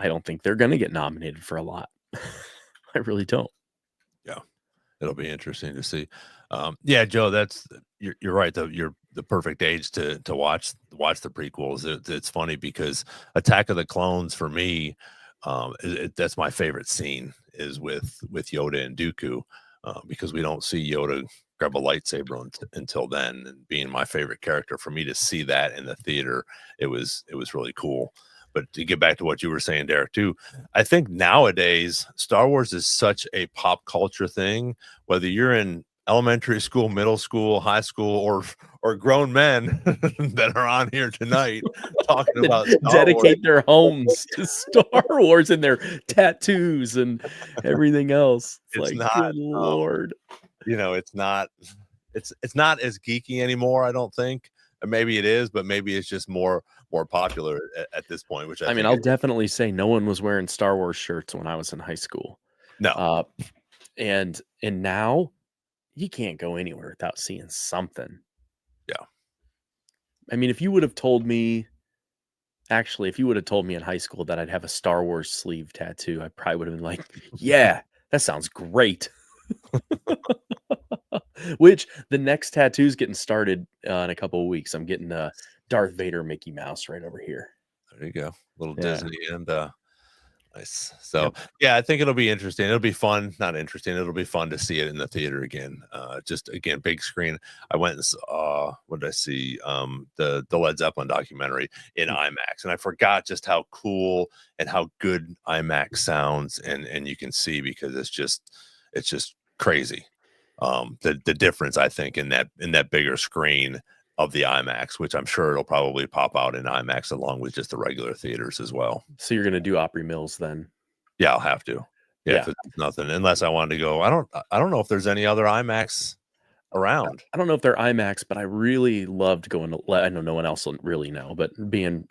don't think they're going to get nominated for a lot. I really don't. Yeah, it'll be interesting to see. Yeah, Joe, you're right. You're the perfect age to watch the prequels. It's funny because Attack of the Clones for me, that's my favorite scene is with Yoda and Dooku, because we don't see Yoda grab a lightsaber until then, and being my favorite character, for me to see that in the theater, it was really cool. But to get back to what you were saying, Derek, too, I think nowadays Star Wars is such a pop culture thing, whether you're in elementary school, middle school, high school, or grown men that are on here tonight talking about Star dedicate Wars. their homes to Star Wars and their tattoos and everything else. It's like, not, good Lord. It's not as geeky anymore, I don't think. Maybe it is, but maybe it's just more popular at this point, which I mean, I'll definitely say no one was wearing Star Wars shirts when I was in high school. No. And now you can't go anywhere without seeing something. Yeah. I mean, if you would have told me in high school that I'd have a Star Wars sleeve tattoo, I probably would have been like, yeah, that sounds great. Which the next tattoo is getting started in a couple of weeks. I'm getting a Darth Vader Mickey Mouse right over here. There you go. Little Yeah. Disney and nice. So yeah, I think it'll be interesting. It'll be fun. Not interesting. It'll be fun to see it in the theater again. Just again, big screen. I went and saw, what did I see? The Led Zeppelin documentary in IMAX, and I forgot just how cool and how good IMAX sounds, and you can see, because it's just crazy. The difference, I think, in that bigger screen of the IMAX, which I'm sure it'll probably pop out in IMAX along with just the regular theaters as well. So you're going to do Opry Mills then? Yeah, I'll have to. Yeah. There's nothing, unless I wanted to go. I don't know if there's any other IMAX around. I don't know if they're IMAX, but I really loved going to, I know no one else will really know, but being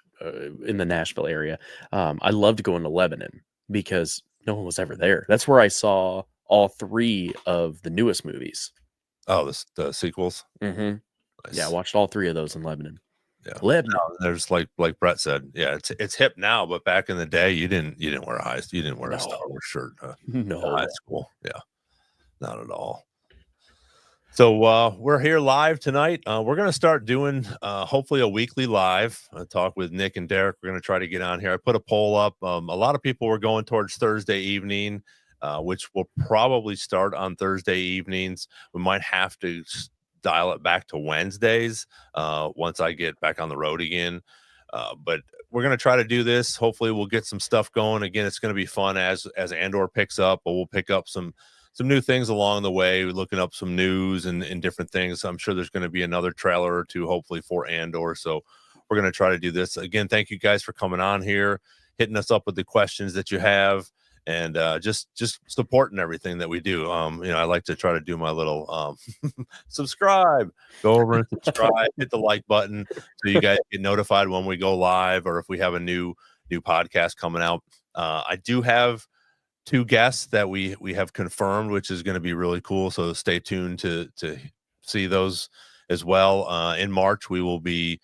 in the Nashville area, I loved going to Lebanon because no one was ever there. That's where I saw all 3 of the newest movies. Oh, the sequels. Mm-hmm. Nice. Yeah, I watched all 3 of those in Lebanon. Yeah, Lebanon. No, there's like Brett said. Yeah, it's hip now, but back in the day, you didn't wear a Star Wars shirt. No, in high school. Yeah, not at all. So we're here live tonight. We're going to start doing hopefully a weekly live talk with Nick and Derek. We're going to try to get on here. I put a poll up. A lot of people were going towards Thursday evening, which will probably start on Thursday evenings. We might have to dial it back to Wednesdays once I get back on the road again. But we're going to try to do this. Hopefully we'll get some stuff going. Again, it's going to be fun as Andor picks up, but we'll pick up some new things along the way, looking up some news and different things. I'm sure there's going to be another trailer or two, hopefully, for Andor. So we're going to try to do this again. Thank you guys for coming on here, hitting us up with the questions that you have, and just supporting everything that we do. I like to try to do my little subscribe, go over and subscribe, hit the like button so you guys get notified when we go live or if we have a new podcast coming out. I do have 2 guests that we have confirmed, which is going to be really cool. So stay tuned to see those as well. In March, we will be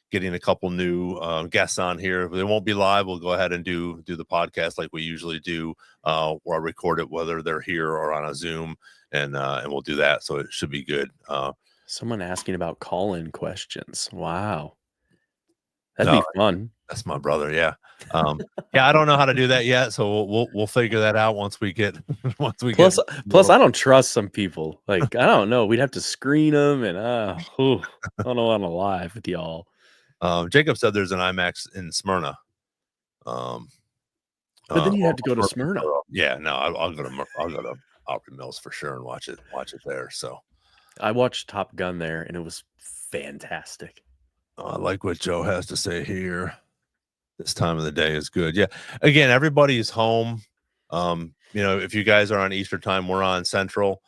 getting a couple new guests on here. They won't be live. We'll go ahead and do the podcast like we usually do, where I record it, whether they're here or on a Zoom, and we'll do that. So it should be good. Someone asking about call-in questions. Wow. That'd be fun. That's my brother. Yeah. I don't know how to do that yet. So we'll figure that out once we get, plus I don't trust some people. Like, I don't know. We'd have to screen them and, I don't want to live with y'all. Jacob said there's an IMAX in Smyrna. But then you have to go to Smyrna. Yeah, no, I'll go to Opry Mills for sure and watch it there. So I watched Top Gun there and it was fantastic. I like what Joe has to say here. This time of the day is good. Yeah. Again, everybody's home. If you guys are on Easter time, we're on Central.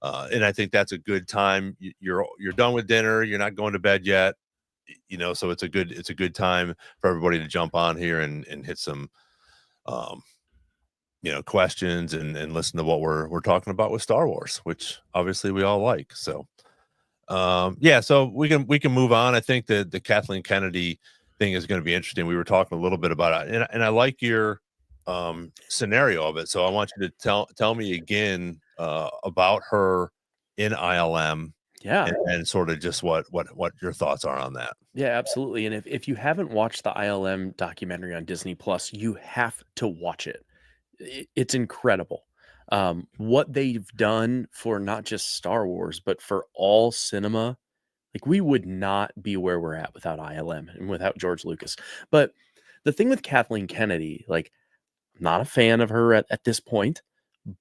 And I think that's a good time. You're done with dinner. You're not going to bed yet. So it's a good time for everybody to jump on here and hit some questions and listen to what we're talking about with Star Wars, which obviously we all like. So so we can move on. I think that the Kathleen Kennedy thing is going to be interesting. We were talking a little bit about it, and I like your scenario of it. So I want you to tell me again about her in ILM. Yeah. And sort of just what your thoughts are on that. Yeah, absolutely. And if you haven't watched the ILM documentary on Disney Plus, you have to watch it. It's incredible. What they've done for not just Star Wars, but for all cinema. Like, we would not be where we're at without ILM and without George Lucas. But the thing with Kathleen Kennedy, like, I'm not a fan of her at this point,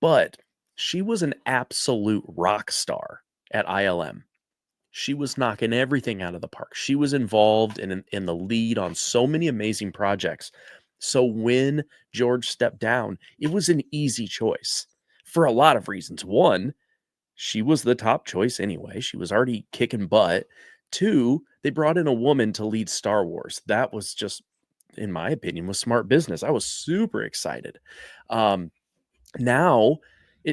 but she was an absolute rock star at ILM. She was knocking everything out of the park. She was involved in the lead on so many amazing projects. So when George stepped down, it was an easy choice for a lot of reasons. One, she was the top choice anyway. She was already kicking butt. Two, they brought in a woman to lead Star Wars. That was just, in my opinion, was smart business. I was super excited. Now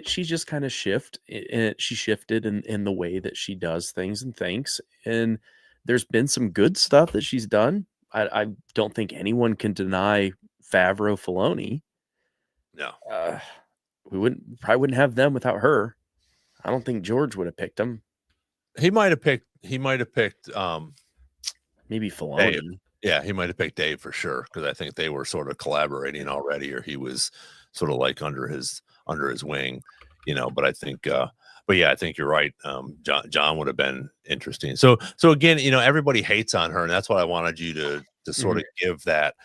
she just kind of she shifted in the way that she does things and thinks. And there's been some good stuff that she's done. I don't think anyone can deny Favreau, Filoni. No, we probably wouldn't have them without her. I don't think George would have picked them. He might have picked maybe Filoni. Dave. Yeah, he might have picked Dave for sure, because I think they were sort of collaborating already, or he was sort of like under his wing, but I think I think you're right. John would have been interesting. So again, everybody hates on her, and that's why I wanted you to sort of give that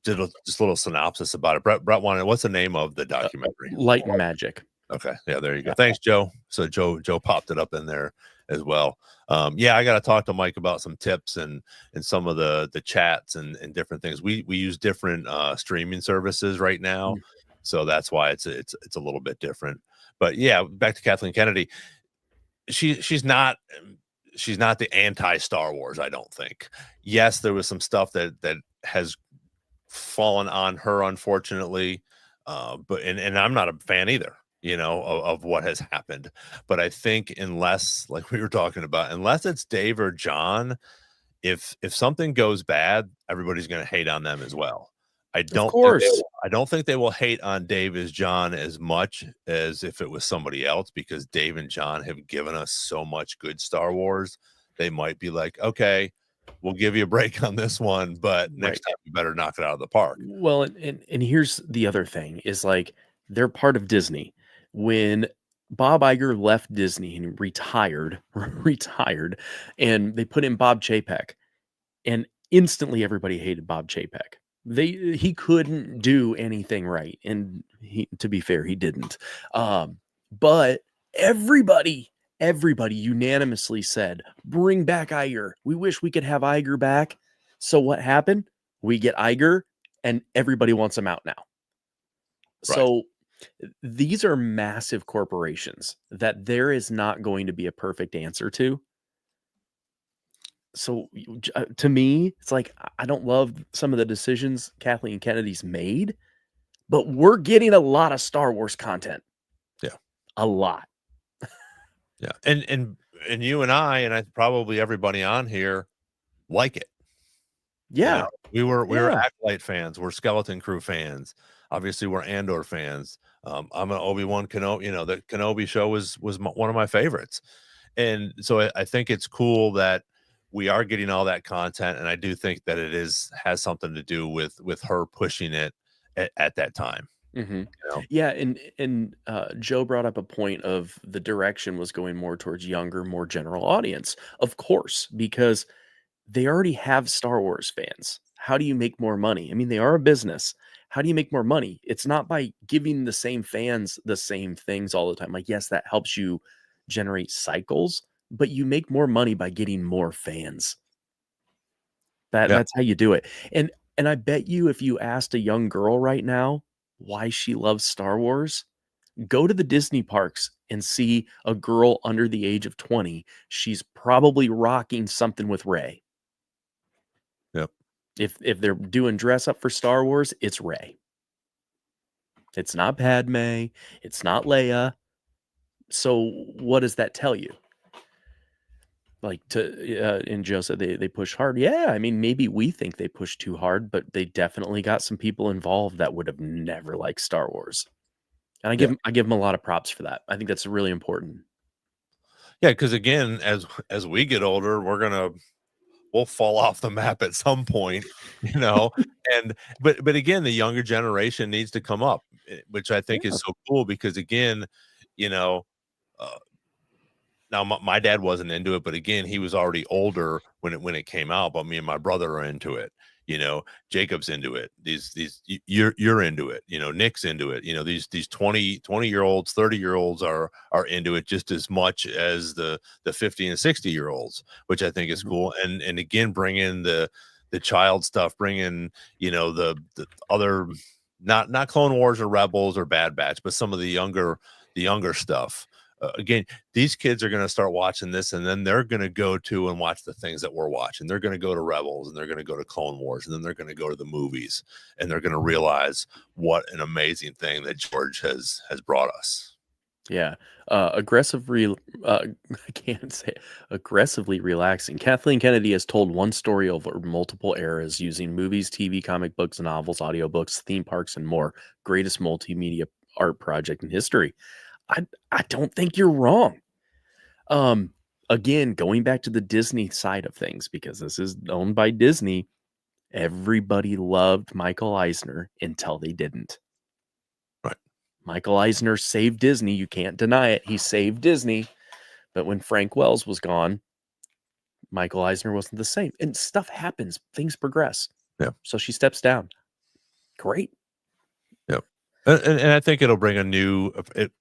just a little synopsis about it. Brett wanted, what's the name of the documentary? Light and Magic. Okay. Yeah, there you go. Thanks, Joe. So Joe popped it up in there as well. I got to talk to Mike about some tips and some of the chats and different things. We use different streaming services right now. So that's why it's a little bit different. But yeah, back to Kathleen Kennedy. She's not the anti-Star Wars, I don't think. Yes, there was some stuff that has fallen on her, unfortunately. But I'm not a fan either, of what has happened. But I think unless, like we were talking about, unless it's Dave or John, if something goes bad, everybody's going to hate on them as well. I don't think they will hate on Dave as John as much as if it was somebody else, because Dave and John have given us so much good Star Wars. They might be like, okay, we'll give you a break on this one, but next time you better knock it out of the park. Well, and here's the other thing is, like, they're part of Disney. When Bob Iger left Disney and retired, and they put in Bob Chapek, and instantly everybody hated Bob Chapek. He couldn't do anything right, and to be fair, he didn't. But everybody unanimously said, bring back Iger. We wish we could have Iger back. So what happened? We get Iger and everybody wants him out now. Right. So these are massive corporations that there is not going to be a perfect answer to. So to me, it's like, I don't love some of the decisions Kathleen Kennedy's made, but we're getting a lot of Star Wars content. Yeah. A lot. Yeah. And you and I probably everybody on here like it. Yeah. You know, we were Yeah. Acolyte fans. We're Skeleton Crew fans. Obviously, we're Andor fans. I'm an Obi-Wan Kenobi. You know, the Kenobi show was one of my favorites. And so I think it's cool that we are getting all that content. And I do think that it has something to do with her pushing it at that time. Mm-hmm. You know? Yeah, and Joe brought up a point of the direction was going more towards younger, more general audience. Of course, because they already have Star Wars fans. How do you make more money? I mean, they are a business. How do you make more money? It's not by giving the same fans the same things all the time. Like, yes, that helps you generate cycles, but you make more money by getting more fans. That's how you do it. And I bet you if you asked a young girl right now why she loves Star Wars, go to the Disney parks and see a girl under the age of 20. She's probably rocking something with Rey. Yep. If they're doing dress up for Star Wars, it's Rey. It's not Padme. It's not Leia. So what does that tell you? Like and Joe said they push hard. Yeah, I mean, maybe we think they push too hard, but they definitely got some people involved that would have never liked Star Wars. And I give them a lot of props for that. I think that's really important. Yeah, because again, as we get older, we'll fall off the map at some point, you know. And but again, the younger generation needs to come up, which I think is so cool because again, you know, now my dad wasn't into it, but again, he was already older when it came out. But me and my brother are into it. You know, Jacob's into it. You're into it. You know, Nick's into it. You know, these 20-year-olds, 30-year-olds are into it just as much as the 50 and 60-year-olds, which I think is cool. And again, bring in the child stuff, bring in, you know, the other not Clone Wars or Rebels or Bad Batch, but some of the younger stuff. Again, these kids are going to start watching this and then they're going to go to and watch the things that we're watching. They're going to go to Rebels and they're going to go to Clone Wars and then they're going to go to the movies and they're going to realize what an amazing thing that George has brought us. Yeah. I can't say it. Aggressively relaxing. Kathleen Kennedy has told one story over multiple eras using movies, TV, comic books, novels, audiobooks, theme parks, and more. Greatest multimedia art project in history. I don't think you're wrong. Again, going back to the Disney side of things, because this is owned by Disney, everybody loved Michael Eisner until they didn't. Right. Michael Eisner saved Disney. You can't deny it. He saved Disney. But when Frank Wells was gone, Michael Eisner wasn't the same. And stuff happens. Things progress. Yeah. So she steps down. Great. Yep. And I think it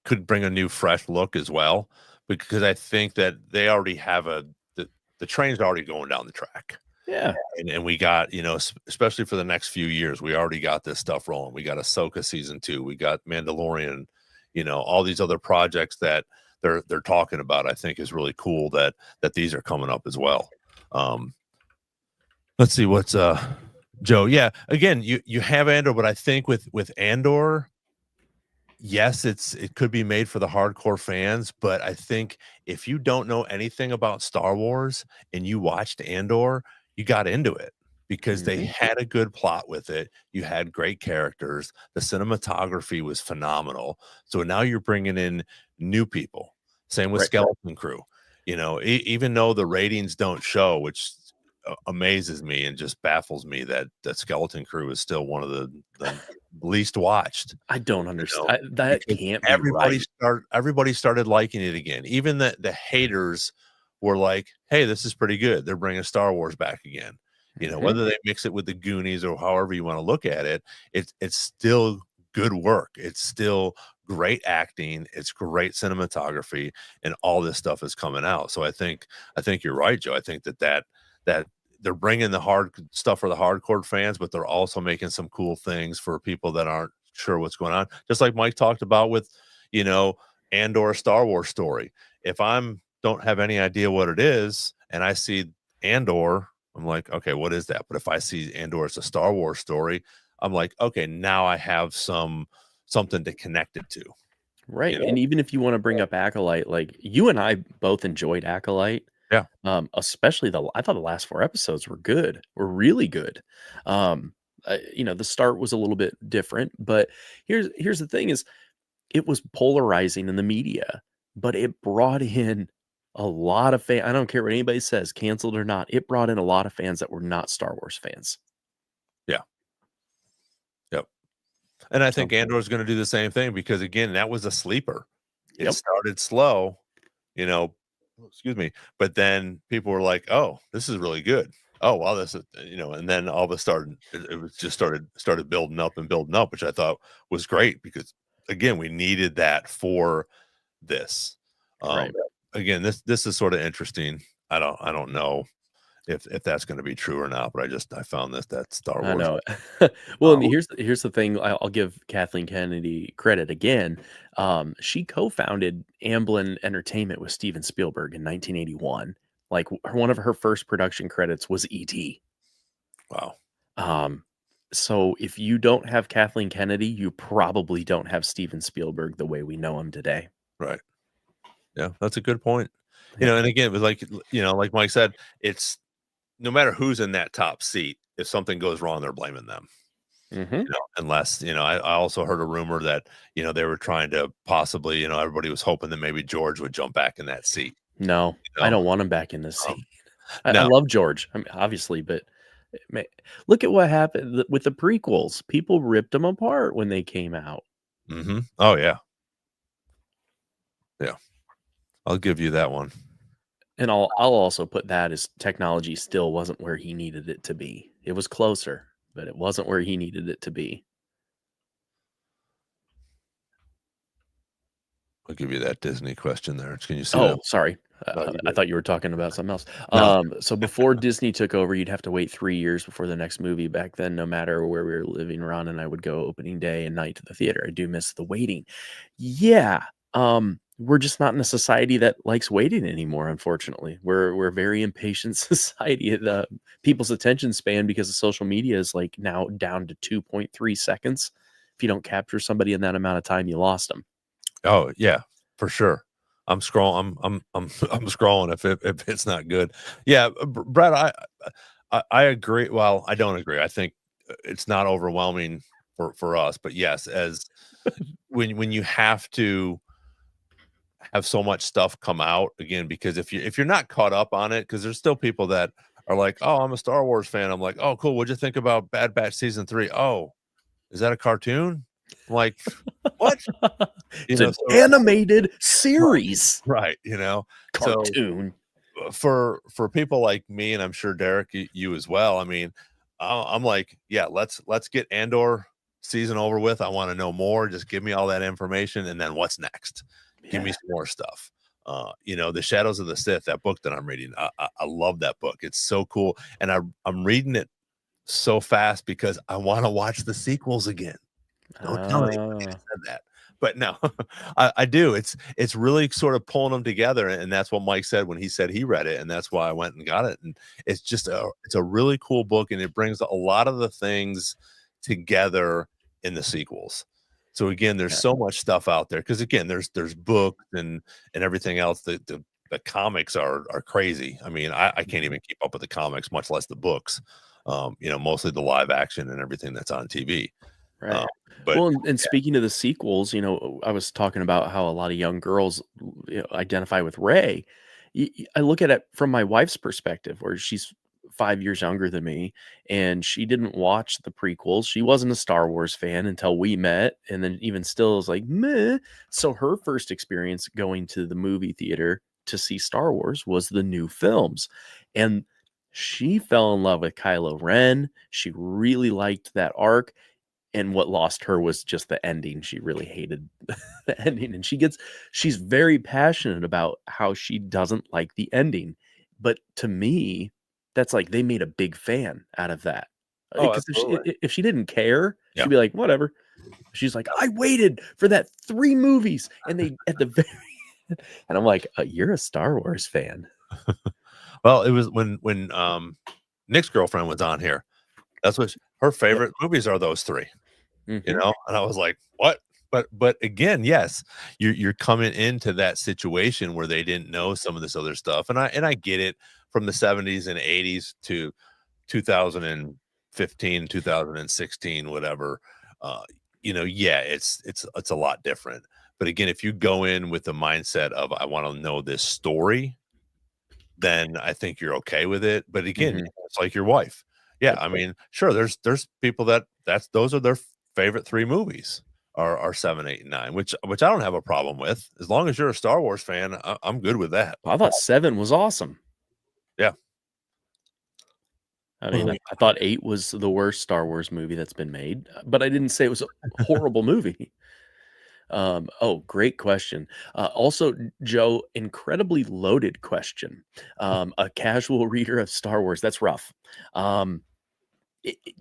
could bring a new fresh look as well, because I think that they already have the train's already going down the track. Yeah. And we got, you know, especially for the next few years, we already got this stuff rolling. We got Ahsoka season 2. We got Mandalorian, you know, all these other projects that they're talking about. I think is really cool that these are coming up as well. Let's see what's Joe. Yeah, again, you have Andor, but I think with Andor, yes, it could be made for the hardcore fans, but I think if you don't know anything about Star Wars and you watched Andor, you got into it because they had a good plot with it. You had great characters. The cinematography was phenomenal. So now you're bringing in new people. Same with Skeleton Crew. You know, even though the ratings don't show, which amazes me and just baffles me that Skeleton Crew is still one of the least watched. I don't understand. You know, that can't be everybody started liking it again. Even the haters were like, hey, this is pretty good. They're bringing Star Wars back again. You know, whether they mix it with the Goonies or however you want to look at it, it's still good work. It's still great acting. It's great cinematography, and all this stuff is coming out. So I think you're right, Joe. I think that they're bringing the hard stuff for the hardcore fans, but they're also making some cool things for people that aren't sure what's going on. Just like Mike talked about with, Andor Star Wars story. If don't have any idea what it is, and I see Andor, I'm like, okay, what is that? But if I see Andor as a Star Wars story, I'm like, okay, now I have something to connect it to. Right. You know? And even if you want to bring up Acolyte, like you and I both enjoyed Acolyte. Yeah. Especially I thought the last 4 episodes were really good. The start was a little bit different, but here's the thing is it was polarizing in the media, but it brought in a lot of fans. I don't care what anybody says, canceled or not. It brought in a lot of fans that were not Star Wars fans. Yeah. Yep. And I think So, Andor is going to do the same thing because again, that was a sleeper. It Yep. started slow, excuse me, but then people were like, "Oh, this is really good. Oh, wow, this is," and then all of a sudden it was just started building up, which I thought was great because again, we needed that for this. Right. Again, this is sort of interesting. I don't know if that's going to be true or not, but I found that Star I Wars. know. Well, and here's the thing. I'll give Kathleen Kennedy credit again. She co-founded Amblin Entertainment with Steven Spielberg in 1981. Like one of her first production credits was E.T. Wow. So if you don't have Kathleen Kennedy, you probably don't have Steven Spielberg the way we know him today. Right. Yeah, that's a good point. Yeah. And again, it was like Mike said, it's no matter who's in that top seat, if something goes wrong, they're blaming them. Mhm. Unless, I also heard a rumor that, they were trying to possibly, everybody was hoping that maybe George would jump back in that seat. No, I don't want him back in this scene. I No. love George, I mean, obviously, but look at what happened with the prequels. People ripped them apart when they came out. Mm-hmm. Oh yeah. Yeah. I'll give you that one. And I'll also put that as technology still wasn't where he needed it to be. It was closer, but it wasn't where he needed it to be. I'll give you that Disney question there. Can you see Oh, that? sorry. No, you I did. thought you were talking about something else. No. So before Disney took over, you'd have to wait 3 years before the next movie. Back then, no matter where we were living, Ron and I would go opening day and night to the theater. I do miss the waiting. Yeah. We're just not in a society that likes waiting anymore, unfortunately. We're a very impatient society. The people's attention span because of social media is like now down to 2.3 seconds. If you don't capture somebody in that amount of time, you lost them. Oh yeah, for sure. I'm scrolling. I'm scrolling if it's not good. Yeah, Brad, I agree. Well, I don't agree. I think it's not overwhelming for us, but yes, as when you have to have so much stuff come out again, because if you're not caught up on it, because there's still people that are like, oh, I'm a Star Wars fan. I'm like, oh, cool. What'd you think about Bad Batch season 3? Oh, is that a cartoon? I'm like, what? It's an animated series. Right. So Cartoon. for people like me, and I'm sure Derek, you as well. I mean, I'm like, yeah, let's get Andor season over with. I want to know more. Just give me all that information, and then what's next? Give me some more stuff. The Shadows of the Sith, that book that I'm reading. I love that book. It's so cool, and I'm reading it so fast because I want to watch the sequels again. Don't tell anybody I said that. But no, I do. It's really sort of pulling them together, and that's what Mike said when he said he read it, and that's why I went and got it. And it's just it's a really cool book, and it brings a lot of the things together in the sequels. So again, there's so much stuff out there because again, there's books and everything else. The comics are crazy. I mean, I can't even keep up with the comics, much less the books. Mostly the live action and everything that's on TV. Right. But Well, and speaking of the sequels, I was talking about how a lot of young girls identify with Rey. I look at it from my wife's perspective, where she's 5 years younger than me, and she didn't watch the prequels. She wasn't a Star Wars fan until we met, and then even still is like, meh. So her first experience going to the movie theater to see Star Wars was the new films. And she fell in love with Kylo Ren. She really liked that arc. And what lost her was just the ending. She really hated the ending, and she's very passionate about how she doesn't like the ending. But to me, that's like they made a big fan out of that. Oh, Because absolutely. if she didn't care, Yeah. she'd be like, whatever. She's like, I waited for that 3 movies, and they at the very end. And I'm like, you're a Star Wars fan. Well, it was when Nick's girlfriend was on here. That's what her favorite movies are, those 3. You Mhm. know, and I was like, "What?" But again, yes, you're coming into that situation where they didn't know some of this other stuff, and I get it from the 70s and 80s to 2015, 2016, whatever. Uh, yeah, it's a lot different. But again, if you go in with the mindset of I want to know this story, then I think you're okay with it. But again, Mhm. it's like your wife. Yeah, Yep. I mean, sure, there's people that's those are their favorite 3 movies are 7, 8, and 9, which I don't have a problem with. As long as you're a Star Wars fan, I'm good with that. I thought 7 was awesome. Yeah. I mean, I thought 8 was the worst Star Wars movie that's been made, but I didn't say it was a horrible movie. Oh, great question. Also, Joe, incredibly loaded question. A casual reader of Star Wars, that's rough. Um,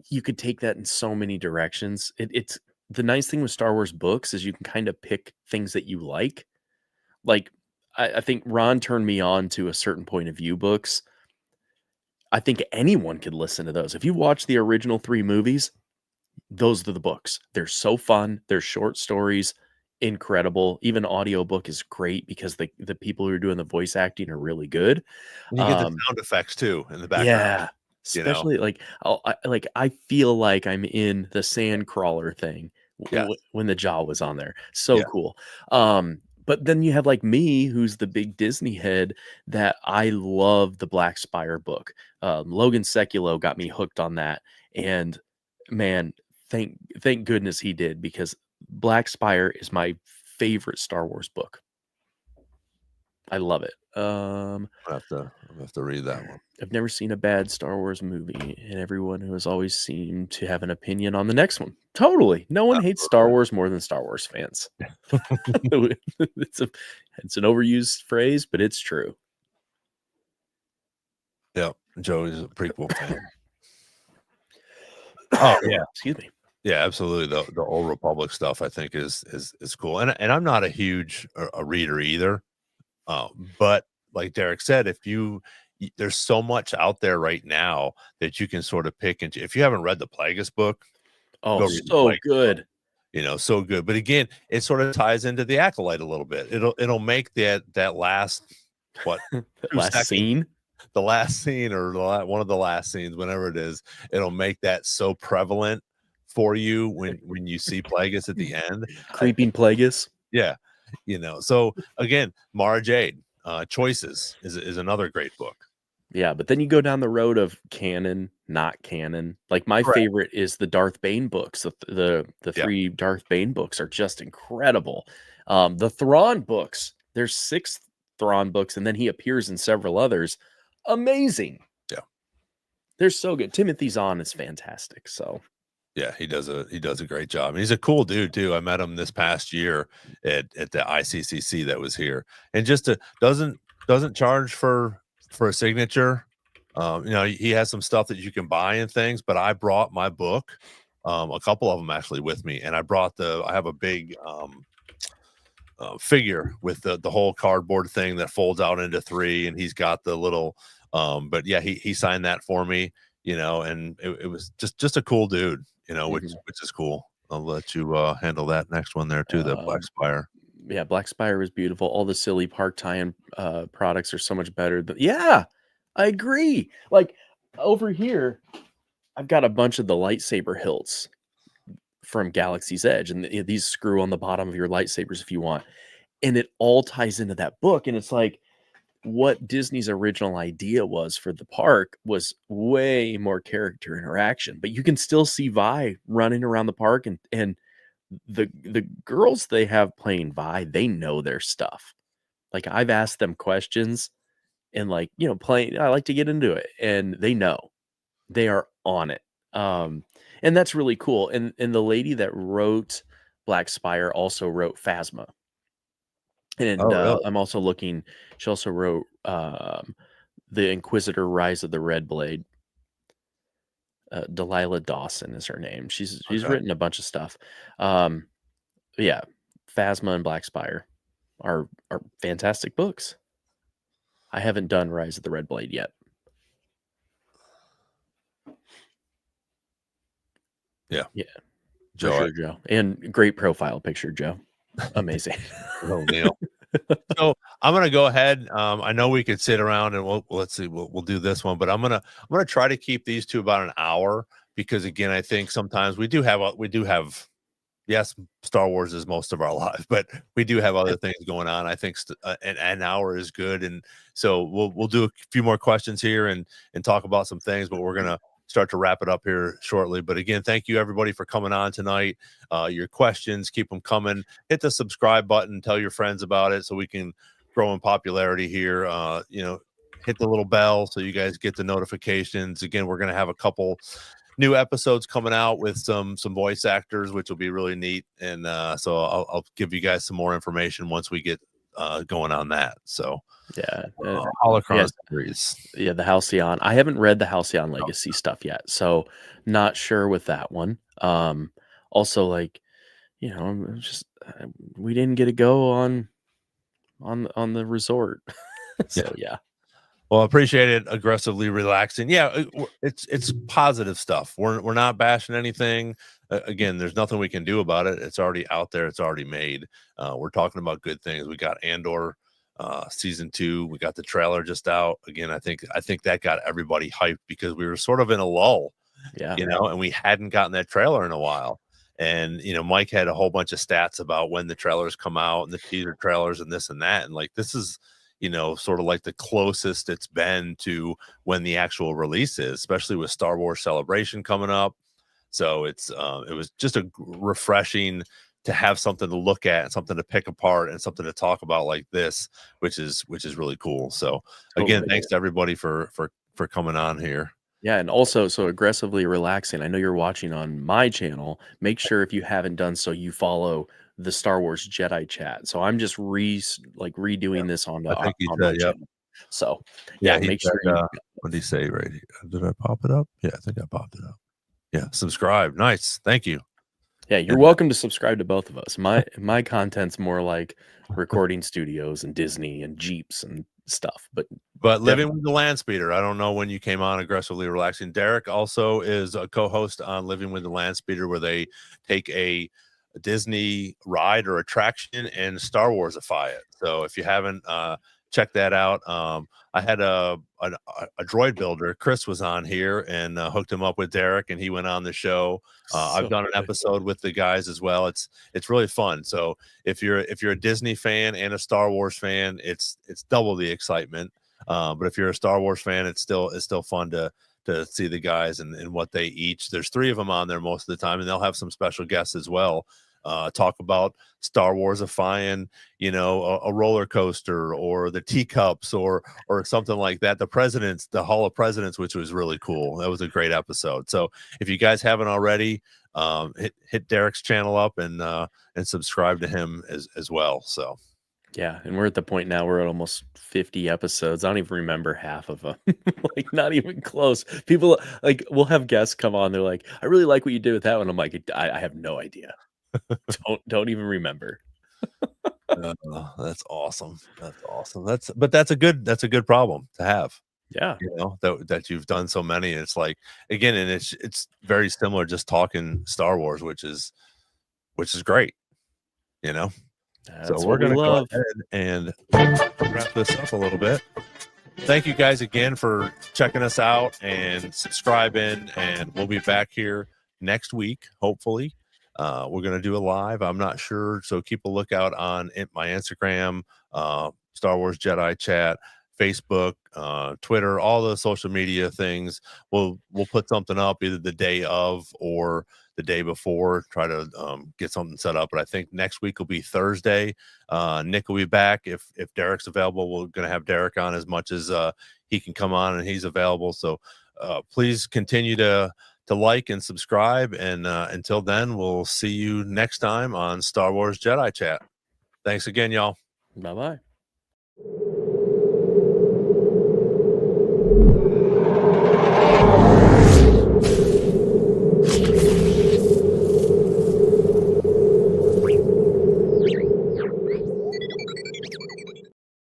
you could take that in so many directions. It's the nice thing with Star Wars books is you can kind of pick things that you like. Like, I think Ron turned me on to a certain point of view books. I think anyone could listen to those. If you watch the original 3 movies, those are the books. They're so fun. They're short stories, incredible. Even audiobook is great because the people who are doing the voice acting are really good. And you get the Um, sound effects too in the background, yeah, you know? especially like I feel like I'm in the sand crawler thing Yes. when the Jaw was on there. So Yeah. cool. But then you have like me, who's the big Disney head, that I love the Black Spire book. Logan Sekulow got me hooked on that, and man, thank goodness he did, because Black Spire is my favorite Star Wars book. I love it. I'm gonna have to read that one. I've never seen a bad Star Wars movie, and everyone who has always seemed to have an opinion on the next one. Totally. No one hates Star Wars more than Star Wars fans. it's a it's an overused phrase, but it's true. Yeah, Joe is a prequel fan. Oh, yeah. Excuse me. Yeah, absolutely. The Old Republic stuff I think is cool. And I'm not a huge a reader either. But like Derek said, if there's so much out there right now that you can sort of pick into. If you haven't read the Plagueis book, Oh, go read the so Plagueis book. good. So good. But again, it sort of ties into the Acolyte a little bit. It'll make that last what That 2 last seconds, scene. the last scene or one of the last scenes, whenever it is, it'll make that so prevalent for you when you see Plagueis at the end. Creeping Plagueis. Yeah, So again, Mara Jade, Choices is another great book. Yeah, but then you go down the road of canon, not canon. Like my Correct. favorite is the Darth Bane books. The Yeah. 3 Darth Bane books are just incredible. The Thrawn books, there's 6 Thrawn books, and then he appears in several others. Amazing. Yeah. They're so good. Timothy Zahn is fantastic. So Yeah, he does a great job. And he's a cool dude too. I met him this past year at the ICCC that was here, and just doesn't charge for a signature. He has some stuff that you can buy and things, but I brought my book, a couple of them actually with me, and I have a big figure with the whole cardboard thing that folds out into 3, and he's got the little but yeah, he signed that for me, and it was just a cool dude, which is cool. I'll let you handle that next one there too, the Black Spire. yeah, Black Spire was beautiful. All the silly Park tie-in products are so much better. Yeah, I agree. Like over here, I've got a bunch of the lightsaber hilts from Galaxy's Edge, and these screw on the bottom of your lightsabers if you want. And it all ties into that book. And it's like what Disney's original idea was for the park was way more character interaction, but you can still see Vi running around the park, and the girls they have playing Vi, they know their stuff. Like I've asked them questions and playing, I like to get into it, and they know. They are on it. And that's really cool. And the lady that wrote Black Spire also wrote Phasma. And Oh, really? I'm also looking. She also wrote the Inquisitor: Rise of the Red Blade. Delilah Dawson is her name. She's Okay. written a bunch of stuff. Yeah, Phasma and Black Spire are fantastic books. I haven't done Rise of the Red Blade yet. Yeah. Yeah. For Joe. sure, Joe. And great profile picture, Joe. Amazing. Oh, Neil. So I'm gonna go ahead. I know we could sit around and let's see, we'll do this one, but I'm gonna try to keep these two about an hour because again, I think sometimes we do have yes, Star Wars is most of our life, but we do have other things going on. I think an hour is good, and so we'll do a few more questions here and talk about some things, but we're gonna start to wrap it up here shortly. But again, thank you everybody for coming on tonight. Your questions, keep them coming. Hit the subscribe button, tell your friends about it so we can grow in popularity here. Hit the little bell so you guys get the notifications. Again, we're going to have a couple new episodes coming out with some voice actors, which will be really neat. And so I'll give you guys some more information once we get going on that. So yeah. Holocron series. Yeah, the Halcyon. I haven't read the Halcyon Legacy stuff yet, so not sure with that one. Also, like, just we didn't get to go on the resort, so yeah. Well, I appreciate it. Aggressively relaxing. Yeah, it's positive stuff. We're not bashing anything. Again, there's nothing we can do about it. It's already out there. It's already made. We're talking about good things. We got Andor season 2. We got the trailer just out. Again, I think that got everybody hyped because we were sort of in a lull. Yeah. And we hadn't gotten that trailer in a while. And Mike had a whole bunch of stats about when the trailers come out and the teaser trailers and this and that. And like this is sort of like the closest it's been to when the actual release is, especially with Star Wars Celebration coming up. So it was just a refreshing to have something to look at and something to pick apart and something to talk about like this, which is really cool. So again, thanks to everybody for coming on here. Yeah, and also so aggressively relaxing. I know you're watching on my channel. Make sure if you haven't done so, you follow the Star Wars Jedi Chad. So I'm just redoing this on the channel. So make sure. What did he say right here? Did I pop it up? Yeah, I think I popped it up. Yeah, subscribe. Nice, thank you. Yeah, you're welcome to subscribe to both of us. My content's more like recording studios and Disney and Jeeps and stuff, but Living with the Land Speeder. I don't know when you came on Aggressively Relaxing. Derek also is a co-host on Living with the Land Speeder, where they take a Disney ride or attraction and Star Warsify it. So if you haven't checked that out, I had a droid builder. Chris was on here and hooked him up with Derek, and he went on the show. I've done an episode with the guys as well. It's really fun. So if you're a Disney fan and a Star Wars fan, it's double the excitement. But if you're a Star Wars fan, it's still fun to see the guys and what they each. There's 3 of them on there most of the time, and they'll have some special guests as well. Talk about Star Warsifying, a roller coaster or the teacups or something like that. The Hall of Presidents, which was really cool. That was a great episode. So if you guys haven't already, hit Derek's channel up and subscribe to him as well. So yeah, and we're at the point now we're at almost 50 episodes. I don't even remember half of them. Like not even close. People we'll have guests come on. They're like, I really like what you did with that one. I'm like, I have no idea. don't even remember. That's awesome. That's awesome. That's a good problem to have. Yeah. That you've done so many. It's like, again, and it's very similar just talking Star Wars, which is great. That's so we're going to go love. ahead and wrap this up a little bit. Thank you guys again for checking us out and subscribing, and we'll be back here next week, hopefully. We're going to do a live. I'm not sure, so keep a lookout on my Instagram, Star Wars Jedi Chat, Facebook, Twitter, all the social media things. We'll put something up either the day of or the day before, try to get something set up. But I think next week will be Thursday. Nick will be back. If Derek's available, we're going to have Derek on as much as he can come on and he's available. So please continue to to like and subscribe. And until then, we'll see you next time on Star Wars Jedi Chat. Thanks again, y'all. Bye-bye.